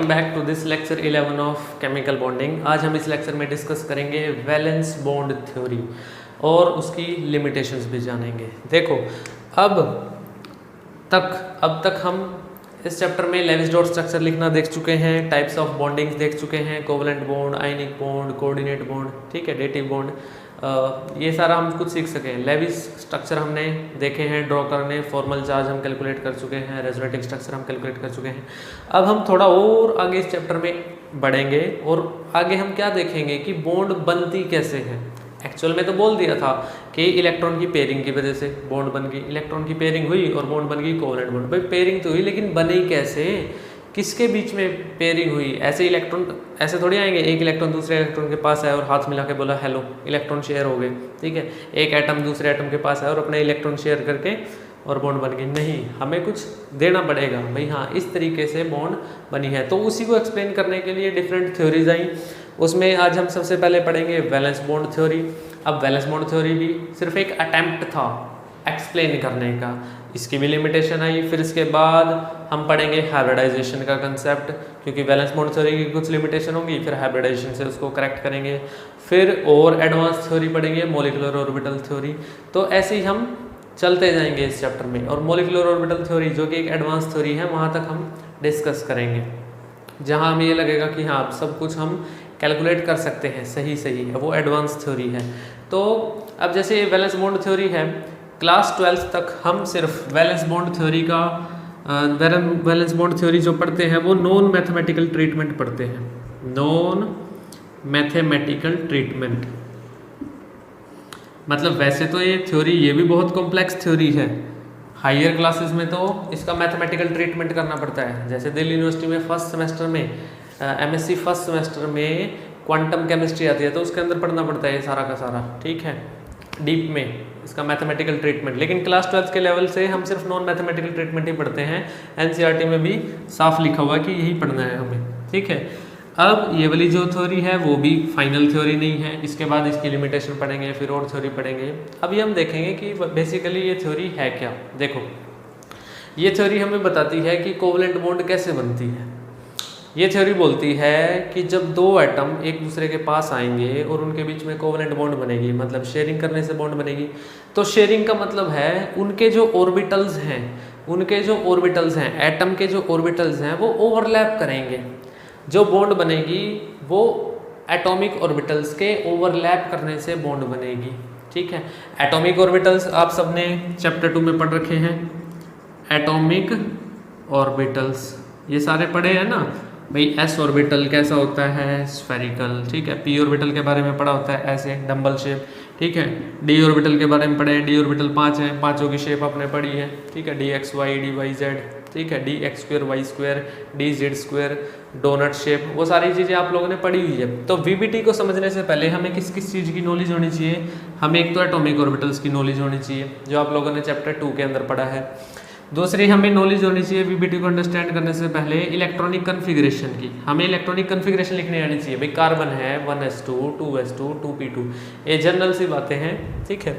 Welcome back to this lecture 11 of chemical bonding. आज हम इस लेक्चर में डिस्कस करेंगे वैलेंस बॉन्ड थ्योरी और उसकी लिमिटेशंस भी जानेंगे। देखो अब तक हम इस चैप्टर में लेविस डॉट स्ट्रक्चर लिखना देख चुके हैं, टाइप्स ऑफ बॉन्डिंग्स देख चुके हैं, covalent bond, ionic bond, coordinate bond, ठीक है, डेटिव बॉन्ड, ये सारा हम कुछ सीख सके। लेविस स्ट्रक्चर हमने देखे हैं ड्रॉ करने, फॉर्मल चार्ज हम कैलकुलेट कर चुके हैं, रेजोनेटिंग स्ट्रक्चर हम कैलकुलेट कर चुके हैं। अब हम थोड़ा और आगे इस चैप्टर में बढ़ेंगे और आगे हम क्या देखेंगे कि बॉन्ड बनती कैसे है। एक्चुअल में तो बोल दिया था कि इलेक्ट्रॉन की पेयरिंग की वजह से बॉन्ड बन गई, इलेक्ट्रॉन की पेयरिंग हुई और बॉन्ड बन गई कोवलेंट बॉन्ड। भाई पेयरिंग तो हुई लेकिन बनी कैसे, किसके बीच में पेयरिंग हुई? ऐसे इलेक्ट्रॉन ऐसे थोड़ी आएंगे, एक इलेक्ट्रॉन दूसरे इलेक्ट्रॉन के पास आया और हाथ मिला के बोला हेलो, इलेक्ट्रॉन शेयर हो गए, ठीक है। एक एटम दूसरे एटम के पास आया और अपने इलेक्ट्रॉन शेयर करके और बॉन्ड बन गई। नहीं, हमें कुछ देना पड़ेगा भाई, हाँ इस तरीके से बॉन्ड बनी है। तो उसी को एक्सप्लेन करने के लिए डिफरेंट थ्योरीज आई। उसमें आज हम सबसे पहले पढ़ेंगे वैलेंस बॉन्ड थ्योरी। अब वैलेंस बॉन्ड थ्योरी भी सिर्फ एक अटेम्प्ट था एक्सप्लेन करने का, इसकी भी लिमिटेशन आई। फिर इसके बाद हम पढ़ेंगे हाइब्रिडाइजेशन का कंसेप्ट, क्योंकि वैलेंस बॉन्ड थ्योरी की कुछ लिमिटेशन होंगी, फिर हाइब्रिडाइजेशन से उसको करेक्ट करेंगे। फिर और एडवांस थ्योरी पढ़ेंगे, मॉलिक्यूलर ऑर्बिटल थ्योरी। तो ऐसे ही हम चलते जाएंगे इस चैप्टर में, और मॉलिक्यूलर ऑर्बिटल थ्योरी जो कि एक एडवांस थ्योरी है वहाँ तक हम डिस्कस करेंगे, जहाँ हमें ये लगेगा कि हाँ सब कुछ हम कैलकुलेट कर सकते हैं, सही है, वो एडवांस थ्योरी है। तो अब जैसे वैलेंस बॉन्ड थ्योरी है, क्लास 12 तक हम सिर्फ वैलेंस बॉन्ड थ्योरी का वैलेंस बॉन्ड थ्योरी जो पढ़ते हैं वो नॉन मैथमेटिकल ट्रीटमेंट पढ़ते हैं। नॉन मैथमेटिकल ट्रीटमेंट मतलब वैसे तो ये थ्योरी ये भी बहुत कॉम्प्लेक्स थ्योरी है, हायर क्लासेस में तो इसका मैथमेटिकल ट्रीटमेंट करना पड़ता है। जैसे दिल्ली यूनिवर्सिटी में फर्स्ट सेमेस्टर में एमएससी फर्स्ट सेमेस्टर में क्वांटम केमिस्ट्री आती है, तो उसके अंदर पढ़ना पड़ता है सारा का सारा, ठीक है, डीप में इसका मैथमेटिकल ट्रीटमेंट। लेकिन क्लास 12 के लेवल से हम सिर्फ नॉन मैथमेटिकल ट्रीटमेंट ही पढ़ते हैं। एनसीईआरटी में भी साफ लिखा हुआ कि यही पढ़ना है हमें, ठीक है। अब ये वाली जो थ्योरी है वो भी फाइनल थ्योरी नहीं है, इसके बाद इसकी लिमिटेशन पढ़ेंगे, फिर और थ्योरी पढ़ेंगे। अभी हम देखेंगे कि बेसिकली ये थ्योरी है क्या। देखो ये थ्योरी हमें बताती है कि कोवलेंट बॉन्ड कैसे बनती है। ये थ्योरी बोलती है कि जब दो एटम एक दूसरे के पास आएंगे और उनके बीच में कोवलेंट बॉन्ड बनेगी, मतलब शेयरिंग करने से बॉन्ड बनेगी। तो शेयरिंग का मतलब है उनके जो ऑर्बिटल्स हैं, एटम के जो ऑर्बिटल्स हैं वो ओवरलैप करेंगे। जो बॉन्ड बनेगी वो एटॉमिक ऑर्बिटल्स के ओवरलैप करने से बॉन्ड बनेगी, ठीक है। एटॉमिक ऑर्बिटल्स आप सबने चैप्टर 2 में पढ़ रखे हैं, एटॉमिक ऑर्बिटल्स ये सारे पढ़े हैं ना भाई। एस ऑर्बिटल कैसा होता है, स्फेरिकल, ठीक है। पी ऑर्बिटल के बारे में पढ़ा होता है ऐसे डम्बल शेप, ठीक है। डी ऑर्बिटल के बारे में पढ़े हैं, डी ऑर्बिटल 5 हैं, पांचों की शेप आपने पढ़ी है, ठीक है। D X Y, D Y Z, ठीक है, D X square Y square, D Z square, donut shape, वो सारी चीज़ें आप लोगों ने पढ़ी हुई है। तो वीबीटी को समझने से पहले हमें किस किस चीज़ की नॉलेज होनी चाहिए? हमें एक तो एटॉमिक ऑर्बिटल्स की नॉलेज होनी चाहिए जो आप लोगों ने चैप्टर 2 के अंदर पढ़ा है। दूसरी हमें नॉलेज होनी चाहिए वीबीटी को अंडरस्टैंड करने से पहले इलेक्ट्रॉनिक कन्फिग्रेशन की। हमें इलेक्ट्रॉनिक कन्फिग्रेशन लिखने आनी चाहिए भाई। कार्बन है 1s2 2s2 2p2, ये जनरल सी बातें हैं, ठीक है।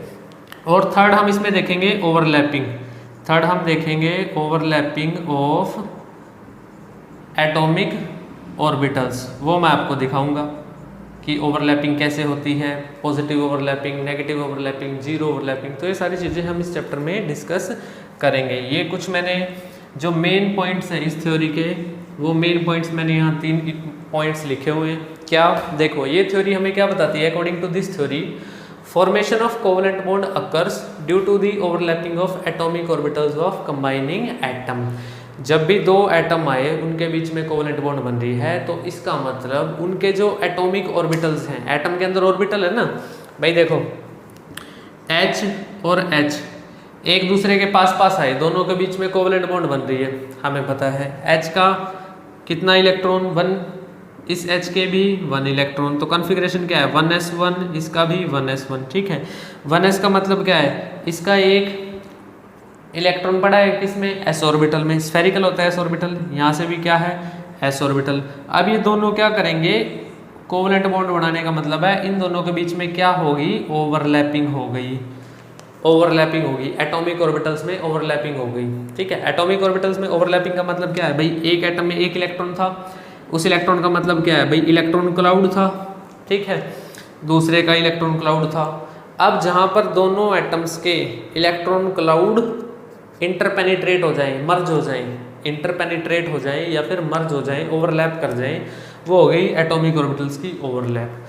और थर्ड हम इसमें देखेंगे ओवरलैपिंग ऑफ एटॉमिक ऑर्बिटल्स। वो मैं आपको दिखाऊंगा कि ओवरलैपिंग कैसे होती है, positive overlapping, negative overlapping, zero overlapping. तो ये सारी चीज़ें हम इस चैप्टर में डिस्कस करेंगे। ये कुछ मैंने जो मेन पॉइंट्स हैं इस थ्योरी के, वो मेन पॉइंट्स मैंने यहाँ 3 पॉइंट्स लिखे हुए हैं। क्या? देखो ये थ्योरी हमें क्या बताती है? According to this theory, formation of covalent bond occurs due to the overlapping of atomic orbitals of combining atom. जब भी दो एटम आए उनके बीच में कोवलेंट बॉन्ड बन रही है, तो इसका मतलब उनके जो एटॉमिक ऑर्बिटल्स हैं, एटम के अंदर ऑर्बिटल है ना भाई, देखो H और H एक दूसरे के पास आए, दोनों के बीच में कोवलेंट बॉन्ड बन रही है। हमें पता है H का कितना इलेक्ट्रॉन, 1, इस H के भी 1 इलेक्ट्रॉन। तो कॉन्फ़िगरेशन क्या है? 1s1, इसका भी 1s1, ठीक है। 1s का मतलब क्या है? इसका एक इलेक्ट्रॉन पड़ा है किसमें? s ऑर्बिटल में। स्फेरिकल होता है s ऑर्बिटल, यहाँ से भी क्या है? s orbital. अब ये दोनों क्या करेंगे? कोवलेंट बॉन्ड बनाने का मतलब है इन दोनों के बीच में क्या होगी? ओवरलैपिंग होगी, एटॉमिक ऑर्बिटल्स में ओवरलैपिंग हो गई, ठीक है। एटॉमिक ऑर्बिटल्स में ओवरलैपिंग का मतलब क्या है भाई? एक एटम में एक इलेक्ट्रॉन था, उस इलेक्ट्रॉन का मतलब क्या है भाई, इलेक्ट्रॉन क्लाउड था, ठीक है, दूसरे का इलेक्ट्रॉन क्लाउड था। अब जहाँ पर दोनों एटम्स के इलेक्ट्रॉन क्लाउड इंटरपेनिट्रेट हो जाएं, मर्ज हो जाएं, इंटरपेनिट्रेट हो जाएं या फिर मर्ज हो जाएं, ओवरलैप कर जाएं, वो हो गई एटॉमिक ऑर्बिटल्स की ओवरलैप,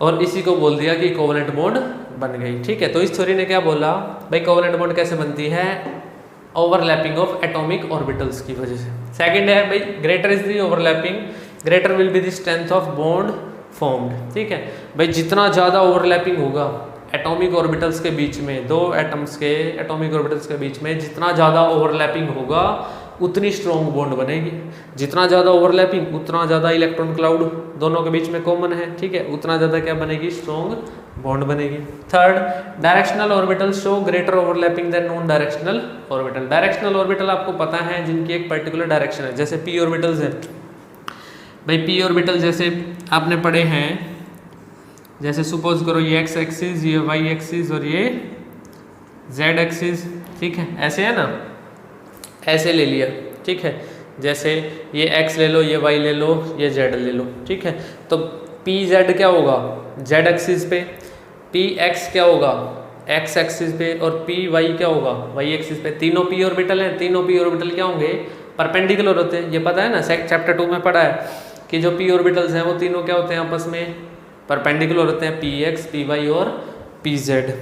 और इसी को बोल दिया कि कोवलेंट बॉन्ड बन गई, ठीक है। तो इस थ्योरी ने क्या बोला भाई, कोवलेंट बॉन्ड कैसे बनती है, ओवरलैपिंग ऑफ एटॉमिक ऑर्बिटल्स की वजह से। सेकंड है भाई, greater is the overlapping, greater will be the strength of bond formed, ठीक है भाई, जितना ज़्यादा ओवरलैपिंग होगा एटॉमिक ऑर्बिटल्स के बीच में, दो एटम्स के एटॉमिक ऑर्बिटल्स के बीच में जितना ज़्यादा ओवरलैपिंग होगा उतनी स्ट्रॉन्ग बॉन्ड बनेगी, जितना ज़्यादा ओवरलैपिंग उतना ज़्यादा इलेक्ट्रॉन क्लाउड दोनों के बीच में कॉमन है, ठीक है, उतना ज़्यादा क्या बनेगी, स्ट्रॉन्ग बॉन्ड बनेगी। Third, directional orbital show greater overlapping than non directional orbital. Directional orbital आपको पता है जिनकी एक पर्टिकुलर डायरेक्शन है, जैसे पी ऑर्बिटल्स है भाई, पी ऑर्बिटल जैसे आपने पढ़े हैं, जैसे सपोज करो ये एक्स एक्सिस, ये वाई एक्सिस और ये जेड एक्सिस, ठीक है, ऐसे है ना, ऐसे ले लिया, ठीक है, जैसे ये x ले लो, ये y ले लो, ये z ले लो, ठीक है। तो पी जेड क्या होगा z एक्सिस पे, पी एक्स क्या होगा x एक्सिस पे, और पी वाई क्या होगा y एक्सिस पे। तीनों p ऑर्बिटल हैं, तीनों p ऑर्बिटल क्या होंगे, परपेंडिकुलर होते हैं, ये पता है ना, चैप्टर 2 में पढ़ा है कि जो p ऑर्बिटल्स हैं वो तीनों क्या होते हैं, आपस में परपेंडिकुलर होते हैं, px, py और pz।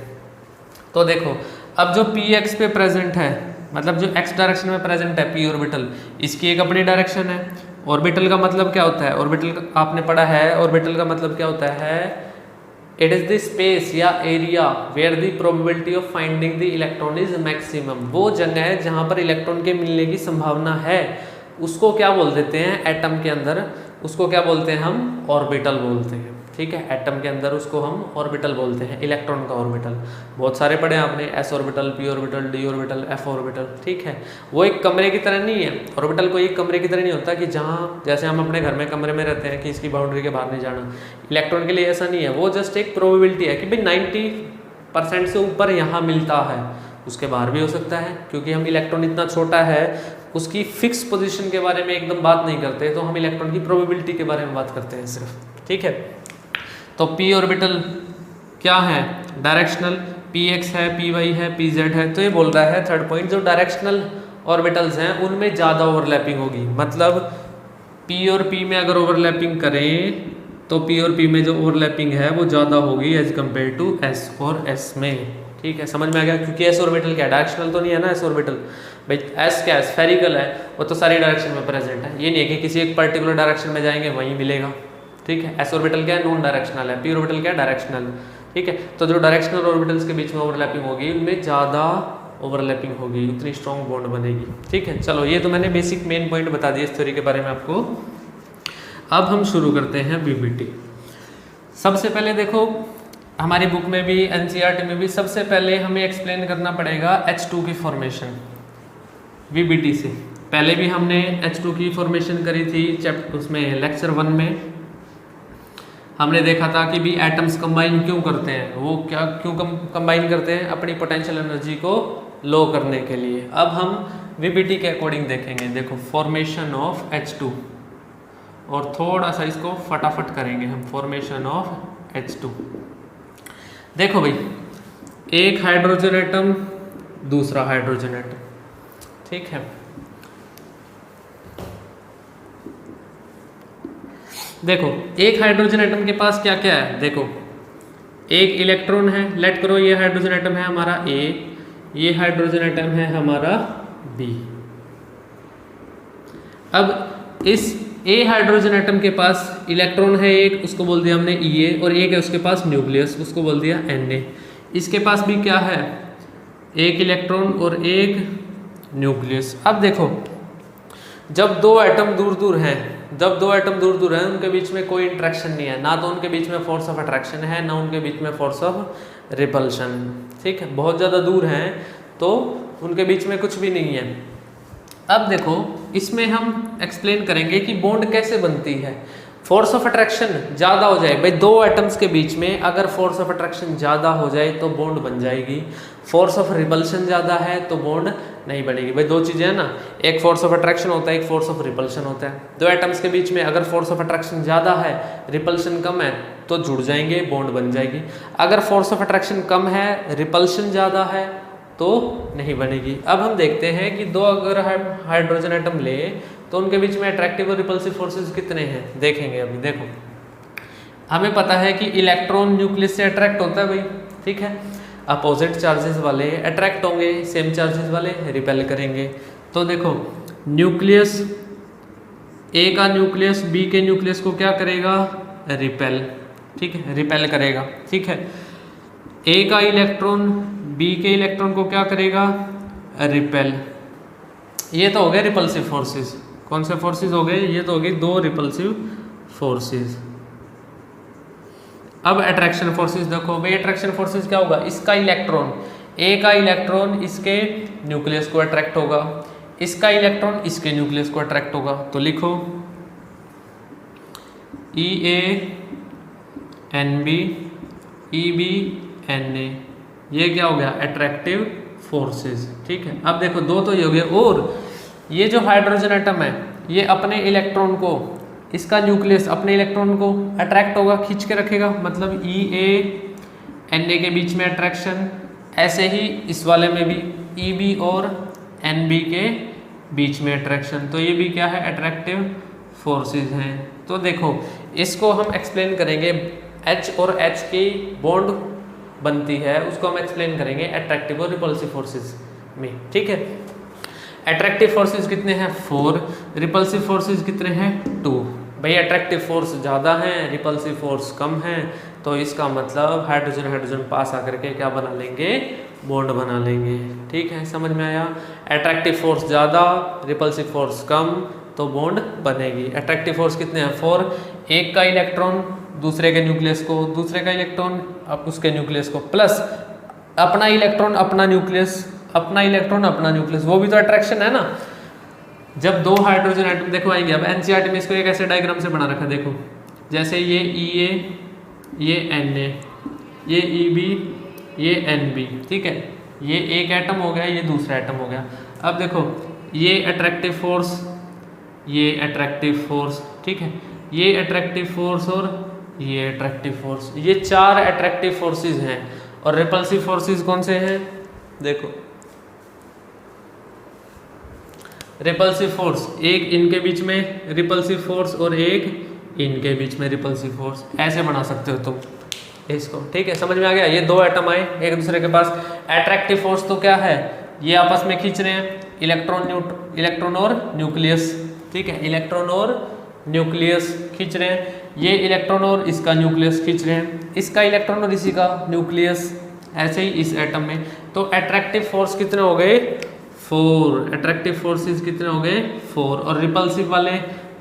तो देखो अब जो px पे प्रेजेंट है, मतलब जो x डायरेक्शन में प्रेजेंट है p ऑर्बिटल, इसकी एक अपनी डायरेक्शन है। ऑर्बिटल का मतलब क्या होता है, ऑर्बिटल आपने पढ़ा है, ऑर्बिटल का मतलब क्या होता है, इट इज द स्पेस या area where the probability of finding the electron is maximum. वो जगह है जहाँ पर इलेक्ट्रॉन के मिलने की संभावना है, उसको क्या बोल देते हैं एटम के अंदर, उसको क्या बोलते हैं हम, ऑर्बिटल बोलते हैं, ठीक है। एटम के अंदर उसको हम ऑर्बिटल बोलते हैं, इलेक्ट्रॉन का ऑर्बिटल। बहुत सारे पढ़े आपने, S orbital, P orbital, D orbital, F orbital, ठीक है। वो एक कमरे की तरह नहीं है, ऑर्बिटल कोई एक कमरे की तरह नहीं होता कि जहाँ जैसे हम अपने घर में कमरे में रहते हैं कि इसकी बाउंड्री के बाहर नहीं जाना, इलेक्ट्रॉन के लिए ऐसा नहीं है। वो जस्ट एक प्रोबेबिलिटी है कि भाई 90% से ऊपर यहाँ मिलता है, उसके बाहर भी हो सकता है, क्योंकि हम इलेक्ट्रॉन इतना छोटा है, उसकी फिक्स पोजीशन के बारे में एकदम बात नहीं करते, तो हम इलेक्ट्रॉन की प्रोबेबिलिटी के बारे में बात करते हैं सिर्फ, ठीक है। तो p ऑर्बिटल क्या है, डायरेक्शनल, px है, py है, pz है। तो ये बोल रहा है थर्ड पॉइंट, जो डायरेक्शनल ऑर्बिटल्स हैं उनमें ज़्यादा ओवरलैपिंग होगी, मतलब p और p में अगर ओवरलैपिंग करें तो p और p में जो ओवरलैपिंग है वो ज़्यादा होगी एज कम्पेयर टू s और s में, ठीक है, समझ में आ गया। क्योंकि s ऑर्बिटल क्या है, डायरेक्शनल तो नहीं है ना, s ऑर्बिटल भाई, s क्या है, स्फेरिकल है, वो तो सारी डायरेक्शन में प्रेजेंट है, ये नहीं है कि किसी एक पर्टिकुलर डायरेक्शन में जाएंगे वहीं मिलेगा, ठीक है। s ऑर्बिटल क्या है, नॉन डायरेक्शनल है, p ऑर्बिटल क्या है, डायरेक्शनल, ठीक है। तो जो डायरेक्शनल ऑर्बिटल्स के बीच में ओवरलैपिंग होगी उनमें ज़्यादा ओवरलैपिंग होगी, उतनी स्ट्रॉन्ग बॉन्ड बनेगी, ठीक है। चलो ये तो मैंने बेसिक मेन पॉइंट बता दिए इस थ्योरी के बारे में आपको। अब हम शुरू करते हैं VBT। सबसे पहले देखो हमारी बुक में भी, NCERT में भी, सबसे पहले हमें एक्सप्लेन करना पड़ेगा H2 की फॉर्मेशन VBT से। पहले भी हमने H2 की फॉर्मेशन करी थी उसमें लेक्चर 1 में। हमने देखा था कि भी एटम्स कंबाइन क्यों करते हैं, वो क्या क्यों कंबाइन करते हैं, अपनी पोटेंशियल एनर्जी को लो करने के लिए। अब हम VBT के अकॉर्डिंग देखेंगे। देखो फॉर्मेशन ऑफ H2, और थोड़ा सा इसको फटाफट करेंगे हम, फॉर्मेशन ऑफ H2। देखो भाई, एक हाइड्रोजन एटम, दूसरा हाइड्रोजन एटम, ठीक है। देखो एक हाइड्रोजन एटम के पास क्या क्या है, देखो एक इलेक्ट्रॉन है, लेट करो ये हाइड्रोजन एटम है हमारा A, ये हाइड्रोजन एटम है हमारा B। अब इस A हाइड्रोजन एटम के पास इलेक्ट्रॉन है एक, उसको बोल दिया हमने Ea, और एक है उसके पास न्यूक्लियस, उसको बोल दिया Na। इसके पास भी क्या है, एक इलेक्ट्रॉन और एक न्यूक्लियस। अब देखो जब दो एटम दूर दूर हैं, उनके बीच में कोई इंट्रैक्शन नहीं है, ना तो उनके बीच में फोर्स ऑफ अट्रैक्शन है, ना उनके बीच में फोर्स ऑफ रिपल्शन, ठीक है, बहुत ज़्यादा दूर हैं तो उनके बीच में कुछ भी नहीं है। अब देखो इसमें हम एक्सप्लेन करेंगे कि बॉन्ड कैसे बनती है। फोर्स ऑफ अट्रैक्शन ज़्यादा हो जाए भाई, दो एटम्स के बीच में अगर फोर्स ऑफ अट्रैक्शन ज़्यादा हो जाए तो बॉन्ड बन जाएगी, फोर्स ऑफ रिपल्शन ज़्यादा है तो बॉन्ड नहीं बनेगी। भाई दो चीज़ें हैं ना, एक फोर्स ऑफ अट्रैक्शन होता है, एक फोर्स ऑफ रिपल्शन होता है। दो एटम्स के बीच में अगर फोर्स ऑफ अट्रैक्शन ज़्यादा है, रिपल्शन कम है, तो जुड़ जाएंगे, बॉन्ड बन जाएगी। अगर फोर्स ऑफ अट्रैक्शन कम है, रिपल्शन ज़्यादा है, तो नहीं बनेगी। अब हम देखते हैं कि दो अगर हाइड्रोजन एटम ले तो उनके बीच में अट्रैक्टिव और रिपल्सिव फोर्सेस कितने हैं, देखेंगे अभी। देखो हमें पता है कि इलेक्ट्रॉन न्यूक्लियस से अट्रैक्ट होता है भाई, ठीक है। अपोजिट चार्जेस वाले अट्रैक्ट होंगे, सेम चार्जेस वाले रिपेल करेंगे। तो देखो न्यूक्लियस, ए का न्यूक्लियस बी के न्यूक्लियस को क्या करेगा, रिपेल, ठीक है, रिपेल करेगा, ठीक है। ए का इलेक्ट्रॉन बी के इलेक्ट्रॉन को क्या करेगा, रिपेल। ये तो हो गए रिपल्सिव फोर्सेस। कौन से फोर्सेस हो गए, ये तो हो गई दो रिपल्सिव फोर्सेस। अब अट्रैक्शन फोर्सेस देखो भाई, अट्रैक्शन फोर्सेस क्या होगा, इसका इलेक्ट्रॉन, ए का इलेक्ट्रॉन इसके न्यूक्लियस को अट्रैक्ट होगा, इसका इलेक्ट्रॉन इसके न्यूक्लियस को अट्रैक्ट होगा। तो लिखो E A N B, E B N A, ये क्या हो गया, अट्रैक्टिव फोर्सेस, ठीक है। अब देखो दो तो ये हो गए, और ये जो हाइड्रोजन एटम है ये अपने इलेक्ट्रॉन को, इसका न्यूक्लियस अपने इलेक्ट्रॉन को अट्रैक्ट होगा, खींच के रखेगा, मतलब ई ए एन ए के बीच में अट्रैक्शन। ऐसे ही इस वाले में भी ई बी और एन बी के बीच में अट्रैक्शन। तो ये भी क्या है, अट्रैक्टिव फोर्सेस हैं। तो देखो इसको हम एक्सप्लेन करेंगे, H और H की बॉन्ड बनती है उसको हम एक्सप्लेन करेंगे अट्रैक्टिव और रिपल्सिव फोर्सेस में, ठीक है। अट्रैक्टिव फोर्सेस कितने हैं, 4, रिपल्सिव फोर्सेस कितने हैं, 2। भाई अट्रैक्टिव फोर्स ज़्यादा है, रिपल्सिव फोर्स कम है, तो इसका मतलब हाइड्रोजन हाइड्रोजन पास आकर के क्या बना लेंगे, बॉन्ड बना लेंगे, ठीक है। समझ में आया, अट्रैक्टिव फोर्स ज़्यादा, रिपल्सिव फोर्स कम, तो बॉन्ड बनेगी। अट्रैक्टिव फोर्स कितने हैं, 4, एक का इलेक्ट्रॉन दूसरे के न्यूक्लियस को, दूसरे का इलेक्ट्रॉन अब उसके न्यूक्लियस को, प्लस अपना इलेक्ट्रॉन अपना न्यूक्लियस, अपना इलेक्ट्रॉन अपना न्यूक्लियस, वो भी तो अट्रैक्शन है ना। जब दो हाइड्रोजन एटम देखो आएंगे, अब एनसीईआरटी में इसको एक ऐसे डायग्राम से बना रखा, देखो जैसे ये ई ए, ये एन ए, ये ई बी, ये एन बी, ठीक है। ये एक एटम हो गया, ये दूसरा एटम हो गया। अब देखो ये अट्रैक्टिव फोर्स, ये अट्रैक्टिव फोर्स, ठीक है, ये अट्रैक्टिव फोर्स और ये अट्रैक्टिव फोर्स, ये 4 अट्रैक्टिव फोर्सेस हैं। और रिपल्सिव फोर्सेस कौन से हैं, देखो रिपल्सिव फोर्स, एक इनके बीच में रिपल्सिव फोर्स और एक इनके बीच में रिपल्सिव फोर्स, ऐसे बना सकते हो तुम इसको, ठीक है। समझ में आ गया, ये दो एटम आए एक दूसरे के पास, अट्रैक्टिव फोर्स तो क्या है, ये आपस में खींच रहे हैं, इलेक्ट्रॉन और न्यूक्लियस, ठीक है, इलेक्ट्रॉन और न्यूक्लियस खींच रहे हैं, ये इलेक्ट्रॉन और इसका न्यूक्लियस खींच रहे हैं, इसका इलेक्ट्रॉन और इसी का न्यूक्लियस, ऐसे ही इस एटम में। तो अट्रैक्टिव फोर्स कितने हो गए, 4, अट्रैक्टिव फोर्सेस कितने हो गए, 4, और रिपल्सिव वाले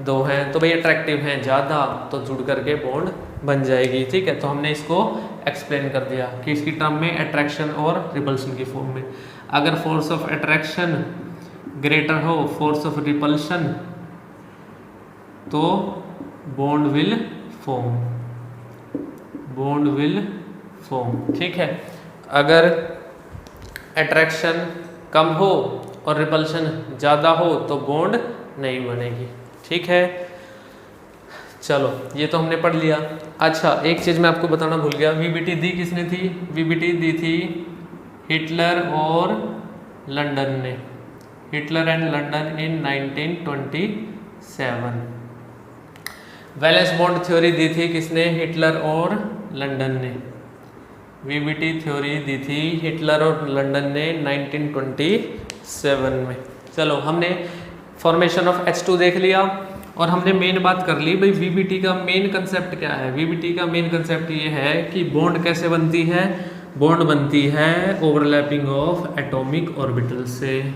2 हैं। तो भाई अट्रैक्टिव हैं ज़्यादा, तो जुड़ करके बॉन्ड बन जाएगी, ठीक है। तो हमने इसको एक्सप्लेन कर दिया कि इसकी टर्म में अट्रैक्शन और रिपल्शन की फॉर्म में, अगर फोर्स ऑफ अट्रैक्शन ग्रेटर हो फोर्स ऑफ रिपल्शन तो bond will form, bond will form, ठीक है। अगर अट्रैक्शन कम हो और रिपल्शन ज़्यादा हो तो बॉन्ड नहीं बनेगी, ठीक है। चलो ये तो हमने पढ़ लिया। अच्छा एक चीज़ मैं आपको बताना भूल गया, वीबीटी दी किसने थी, वीबीटी दी थी हिटलर और लंदन ने, Hitler and London in 1927। Valence bond theory दी थी किसने, हिटलर और लंदन ने। वीबीटी थ्योरी दी थी हिटलर और लंदन ने 1927 में। चलो हमने फॉर्मेशन ऑफ H2 देख लिया और हमने मेन बात कर ली भाई वीबीटी का मेन कंसेप्ट क्या है। वीबीटी का मेन कंसेप्ट ये है कि बॉन्ड कैसे बनती है, बॉन्ड बनती है ओवरलैपिंग ऑफ एटॉमिक ऑर्बिटल से।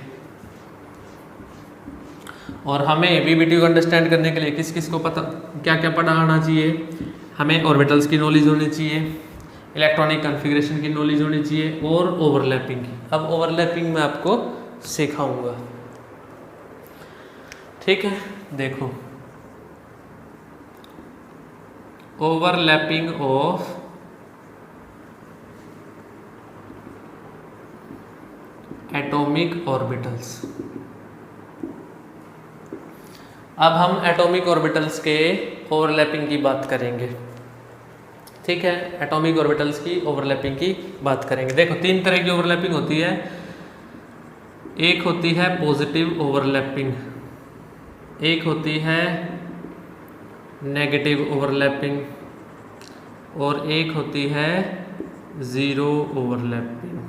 और हमें वीबीटी को अंडरस्टैंड करने के लिए किस किस को पता क्या क्या पढ़ा आना चाहिए, हमें ऑर्बिटल्स की नॉलेज होनी चाहिए, इलेक्ट्रॉनिक कॉन्फ़िगरेशन की नॉलेज होनी चाहिए और ओवरलैपिंग की। अब ओवरलैपिंग मैं आपको सिखाऊंगा, ठीक है। देखो ओवरलैपिंग ऑफ एटॉमिक ऑर्बिटल्स। अब हम एटॉमिक ऑर्बिटल्स के ओवरलैपिंग की बात करेंगे। ठीक है, एटॉमिक ऑर्बिटल्स की ओवरलैपिंग की बात करेंगे। देखो 3 तरह की ओवरलैपिंग होती है। एक होती है पॉजिटिव ओवरलैपिंग, एक होती है नेगेटिव ओवरलैपिंग और एक होती है ज़ीरो ओवरलैपिंग।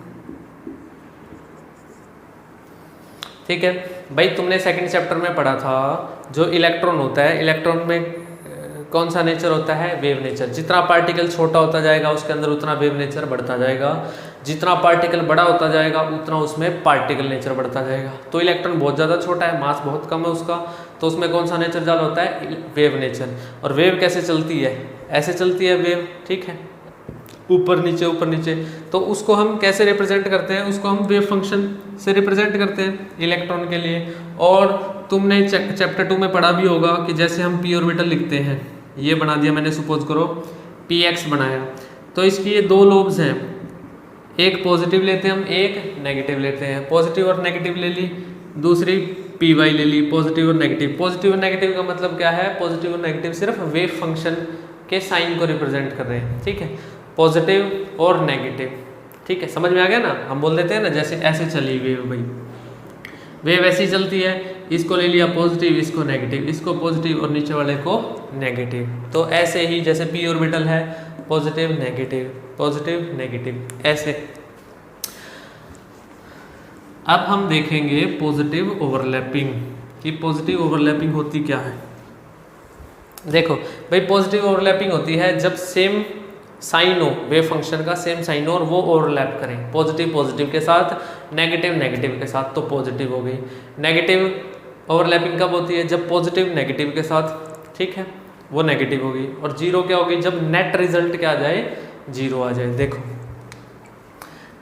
ठीक है भाई, तुमने सेकंड चैप्टर में पढ़ा था जो इलेक्ट्रॉन होता है, इलेक्ट्रॉन में कौन सा नेचर होता है? Wave nature. जितना पार्टिकल छोटा होता जाएगा उसके अंदर उतना वेव नेचर बढ़ता जाएगा, जितना पार्टिकल बड़ा होता जाएगा उतना उसमें पार्टिकल नेचर बढ़ता जाएगा। तो इलेक्ट्रॉन बहुत ज़्यादा छोटा है, मास बहुत कम है उसका, तो उसमें कौन सा नेचर ज़्यादा होता है? Wave nature. और वेव कैसे चलती है? ऐसे चलती है वेव, ठीक है, ऊपर नीचे ऊपर नीचे। तो उसको हम कैसे रिप्रेजेंट करते हैं? उसको हम वेव फंक्शन से रिप्रेजेंट करते हैं इलेक्ट्रॉन के लिए। और तुमने चैप्टर 2 में पढ़ा भी होगा कि जैसे हम पी ऑर्बिटल लिखते हैं, ये बना दिया मैंने, सपोज करो px बनाया, तो इसकी ये 2 लोब्स हैं, एक पॉजिटिव लेते हैं हम, एक नेगेटिव लेते हैं। पॉजिटिव और नेगेटिव ले ली, दूसरी py ले ली, पॉजिटिव और नेगेटिव। पॉजिटिव और नेगेटिव का मतलब क्या है? पॉजिटिव और नेगेटिव सिर्फ वेव फंक्शन के साइन को रिप्रेजेंट कर रहे हैं। ठीक है, पॉजिटिव और नेगेटिव। ठीक है, समझ में आ गया ना? हम बोल देते हैं ना जैसे ऐसे चली वेव, भाई वेव ऐसी चलती है, इसको ले लिया पॉजिटिव, इसको नेगेटिव, इसको पॉजिटिव और नीचे वाले को नेगेटिव। तो ऐसे ही जैसे पी ऑर्बिटल है, पॉजिटिव नेगेटिव ऐसे। अब हम देखेंगे पॉजिटिव ओवरलैपिंग कि पॉजिटिव ओवरलैपिंग होती क्या है। देखो भाई, पॉजिटिव ओवरलैपिंग होती है जब सेम साइन हो, वेव फंक्शन का सेम साइन हो और वो ओवरलैप करें, पॉजिटिव पॉजिटिव के साथ, नेगेटिव नेगेटिव के साथ, तो पॉजिटिव हो गई। नेगेटिव ओवरलैपिंग कब होती है? जब पॉजिटिव नेगेटिव के साथ, ठीक है, वो नेगेटिव होगी। और जीरो क्या होगी? जब नेट रिजल्ट क्या आ जाए? जीरो आ जाए।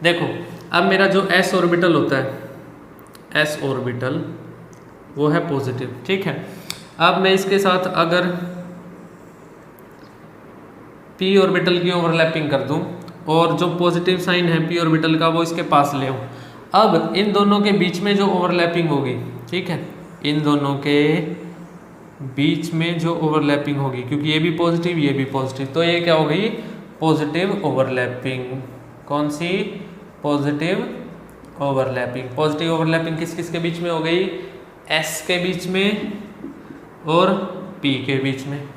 देखो अब मेरा जो एस ऑर्बिटल होता है, एस ऑर्बिटल वो है पॉजिटिव, ठीक है। अब मैं इसके साथ अगर पी ऑर्बिटल की ओवरलैपिंग कर दूं और जो पॉजिटिव साइन है पी ऑर्बिटल का वो इसके पास ले आऊं, अब इन दोनों के बीच में जो ओवरलैपिंग होगी, ठीक है, इन दोनों के बीच में जो ओवरलैपिंग होगी, क्योंकि ये भी पॉजिटिव ये भी पॉजिटिव, तो ये क्या हो गई? Positive overlapping. कौन सी? Positive overlapping. पॉजिटिव ओवरलैपिंग किस किस के बीच में हो गई? एस के बीच में और पी के बीच में।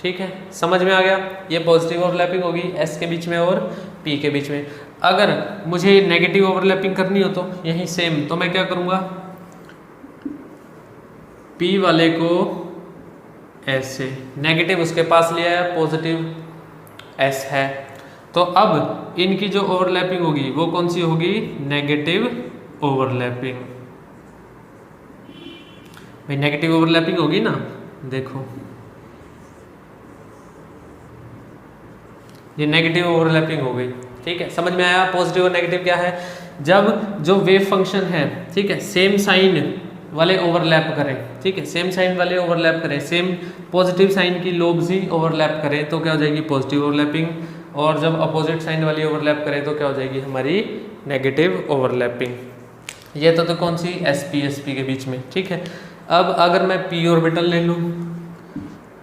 ठीक है, समझ में आ गया? ये पॉजिटिव ओवरलैपिंग होगी एस के बीच में और पी के बीच में। अगर मुझे नेगेटिव ओवरलैपिंग करनी हो तो यही सेम, तो मैं क्या करूँगा? पी वाले को ऐसे, नेगेटिव उसके पास लिया है, पॉजिटिव एस है, तो अब इनकी जो ओवरलैपिंग होगी वो कौन सी होगी? Negative overlapping. भाई नेगेटिव ओवरलैपिंग होगी ना, देखो ये नेगेटिव ओवरलैपिंग हो गई। ठीक है, समझ में आया पॉजिटिव और नेगेटिव क्या है? जब जो वेव फंक्शन है, ठीक है, सेम साइन वाले ओवरलैप करें, ठीक है, सेम साइन वाले ओवरलैप करें, सेम पॉजिटिव साइन की लोब्स ही ओवरलैप करें, तो क्या हो जाएगी? Positive overlapping. और जब अपोजिट साइन वाली ओवरलैप करें तो क्या हो जाएगी? हमारी नेगेटिव ओवरलैपिंग। ये तो कौन सी? एस पी के बीच में। ठीक है, अब अगर मैं पी ऑर्बिटल ले लूँ,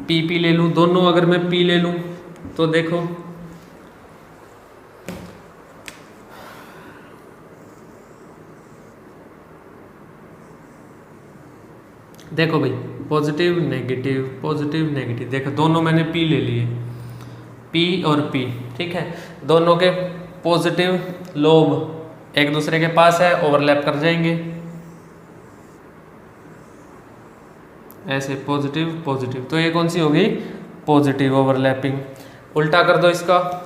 पी ले लूँ, दोनों अगर मैं पी ले लूँ तो देखो भाई, पॉजिटिव नेगेटिव, देखो दोनों मैंने पी ले लिए, पी और पी, ठीक है, दोनों के पॉजिटिव लोब एक दूसरे के पास है, ओवरलैप कर जाएंगे ऐसे, पॉजिटिव, तो ये कौन सी होगी? Positive overlapping. उल्टा कर दो इसका,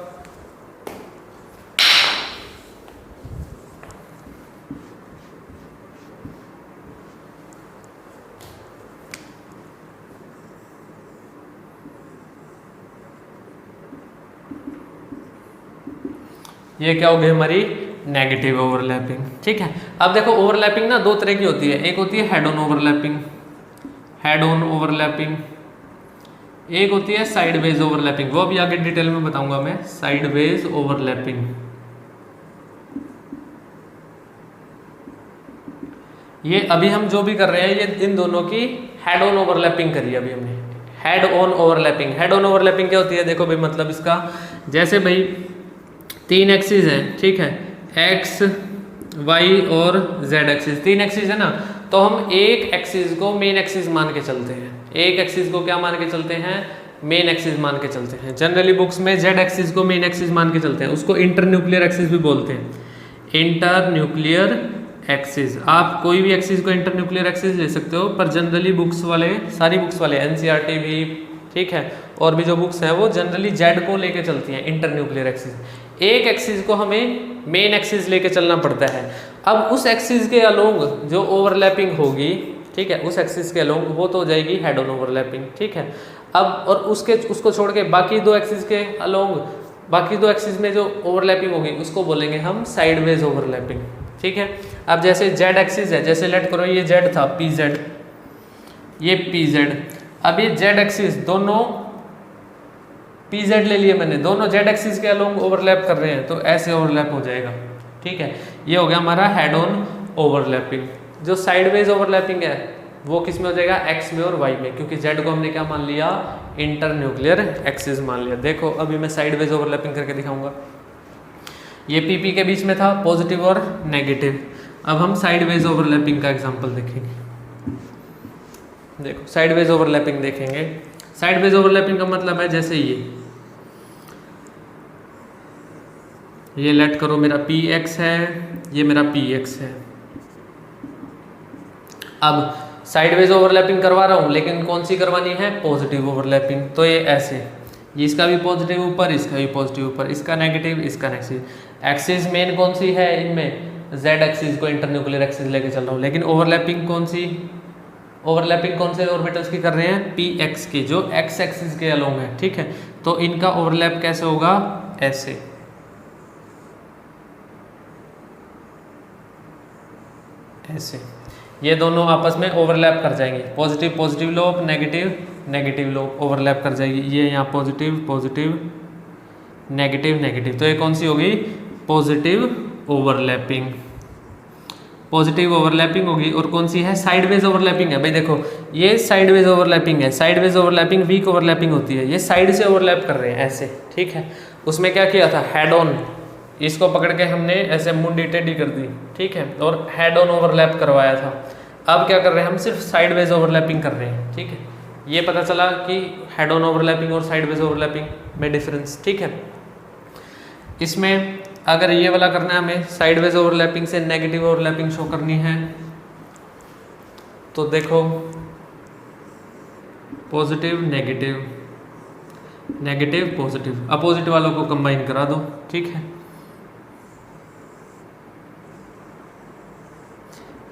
ये क्या हो गई? हमारी नेगेटिव ओवरलैपिंग। ठीक है, अब देखो ओवरलैपिंग ना 2 तरह की होती है, एक होती है हेड ऑन ओवरलैपिंग, एक होती है साइडवेज ओवरलैपिंग, वो भी आगे डिटेल में बताऊंगा मैं। साइडवेज ओवरलैपिंग, ये अभी हम जो भी कर रहे हैं ये इन दोनों की हेड ऑन ओवरलैपिंग करी अभी हमने। Head on overlapping, head on overlapping क्या होती है? देखो भाई मतलब इसका जैसे भाई 3 एक्सिस है, ठीक है, एक्स वाई और जेड एक्सिस, 3 एक्सिस है ना, तो हम एक एक्सिस को मेन एक्सिस मान के चलते हैं। एक एक्सिस को क्या मान के चलते हैं? मेन एक्सिस मान के चलते हैं। जनरली बुक्स में जेड एक्सिस को मेन एक्सिस मान के चलते हैं, उसको इंटरन्यूक्लियर एक्सिस भी बोलते हैं। इंटरन्यूक्लियर एक्सिस, आप कोई भी एक्सिस को इंटरन्यूक्लियर एक्सिस ले सकते हो, पर जनरली बुक्स वाले, सारी बुक्स वाले, एनसीईआरटी भी, ठीक है, और भी जो बुक्स हैं वो जनरली जेड को लेके चलती हैं, इंटरन्यूक्लियर एक्सिस। एक एक्सिस को हमें मेन एक्सिस लेके चलना पड़ता है। अब उस एक्सिस के अलोंग जो ओवरलैपिंग होगी, ठीक है, उस एक्सिस के अलोंग वो तो हो जाएगी हेड ऑन ओवरलैपिंग, ठीक है। अब और उसको छोड़ के बाकी 2 एक्सिस के अलोंग, बाकी 2 एक्सिस में जो ओवरलैपिंग होगी उसको बोलेंगे हम साइडवेज ओवरलैपिंग, ठीक है। अब जैसे जेड एक्सिस है, जैसे लेट करो ये जेड था, पी जेड, ये पी जेड, अब ये जेड एक्सिस दोनों पी जेड ले लिए मैंने, दोनों जेड एक्सिस के अलोंग ओवरलैप कर रहे हैं, तो ऐसे ओवरलैप हो जाएगा, ठीक है। ये हो गया हमारा हेड ऑन ओवरलैपिंग। जो साइडवेज ओवरलैपिंग है वो किस में हो जाएगा? एक्स में और वाई में, क्योंकि जेड को हमने क्या मान लिया? इंटरन्यूक्लियर एक्सिस मान लिया। देखो अभी मैं साइडवेज ओवरलैपिंग करके दिखाऊंगा। ये पीपी के बीच में था पॉजिटिव और नेगेटिव। अब हम साइडवेज ओवरलैपिंग का एग्जांपल देखेंगे। देखो साइडवेज ओवरलैपिंग देखेंगे। साइडवेज ओवरलैपिंग का मतलब है जैसे ये लेट करो मेरा पी एक्स है, ये मेरा पी एक्स है। अब साइडवेज ओवरलैपिंग करवा रहा हूँ, लेकिन कौन सी करवानी है? Positive overlapping. तो ये ऐसे, ये इसका भी पॉजिटिव ऊपर, इसका भी पॉजिटिव ऊपर, इसका नेगेटिव, इसका नेगेटिव। एक्सिस मेन कौन सी है इनमें? जेड एक्सिस को इंटरन्यूक्लियर एक्सिस लेके चल रहा हूँ, लेकिन ओवरलैपिंग कौन सी? ओवरलैपिंग कौन से ऑर्बिटल्स की कर रहे हैं? पी एक्स की, जो एक्स एक्सिस के अलोंग है, ठीक है। तो इनका ओवरलैप कैसे होगा? ऐसे, ऐसे ये दोनों आपस में ओवरलैप कर जाएंगे। Positive positive lobe, negative negative lobe overlap कर जाएगी। ये यहाँ पॉजिटिव पॉजिटिव, नेगेटिव नेगेटिव, तो ये कौन सी होगी? Positive overlapping. पॉजिटिव ओवरलैपिंग होगी। और कौन सी है? साइडवेज ओवरलैपिंग है। भाई देखो ये साइडवेज ओवरलैपिंग है। साइडवेज ओवरलैपिंग वीक ओवरलैपिंग होती है, ये साइड से ओवरलैप कर रहे हैं ऐसे, ठीक है। उसमें क्या किया था? हेड ऑन, इसको पकड़ के हमने ऐसे मुंडी टेढ़ी कर दी, ठीक है, और हेड ऑन ओवरलैप करवाया था। अब क्या कर रहे हैं? हम सिर्फ साइडवेज ओवरलैपिंग कर रहे हैं, ठीक है। ये पता चला कि हेड ऑन ओवरलैपिंग और साइडवेज ओवरलैपिंग में डिफरेंस, ठीक है। इसमें अगर ये वाला करना है हमें, साइडवेज ओवरलैपिंग से नेगेटिव ओवरलैपिंग शो करनी है, तो देखो positive negative, negative positive, opposite वालों को कंबाइन करा दो, ठीक है।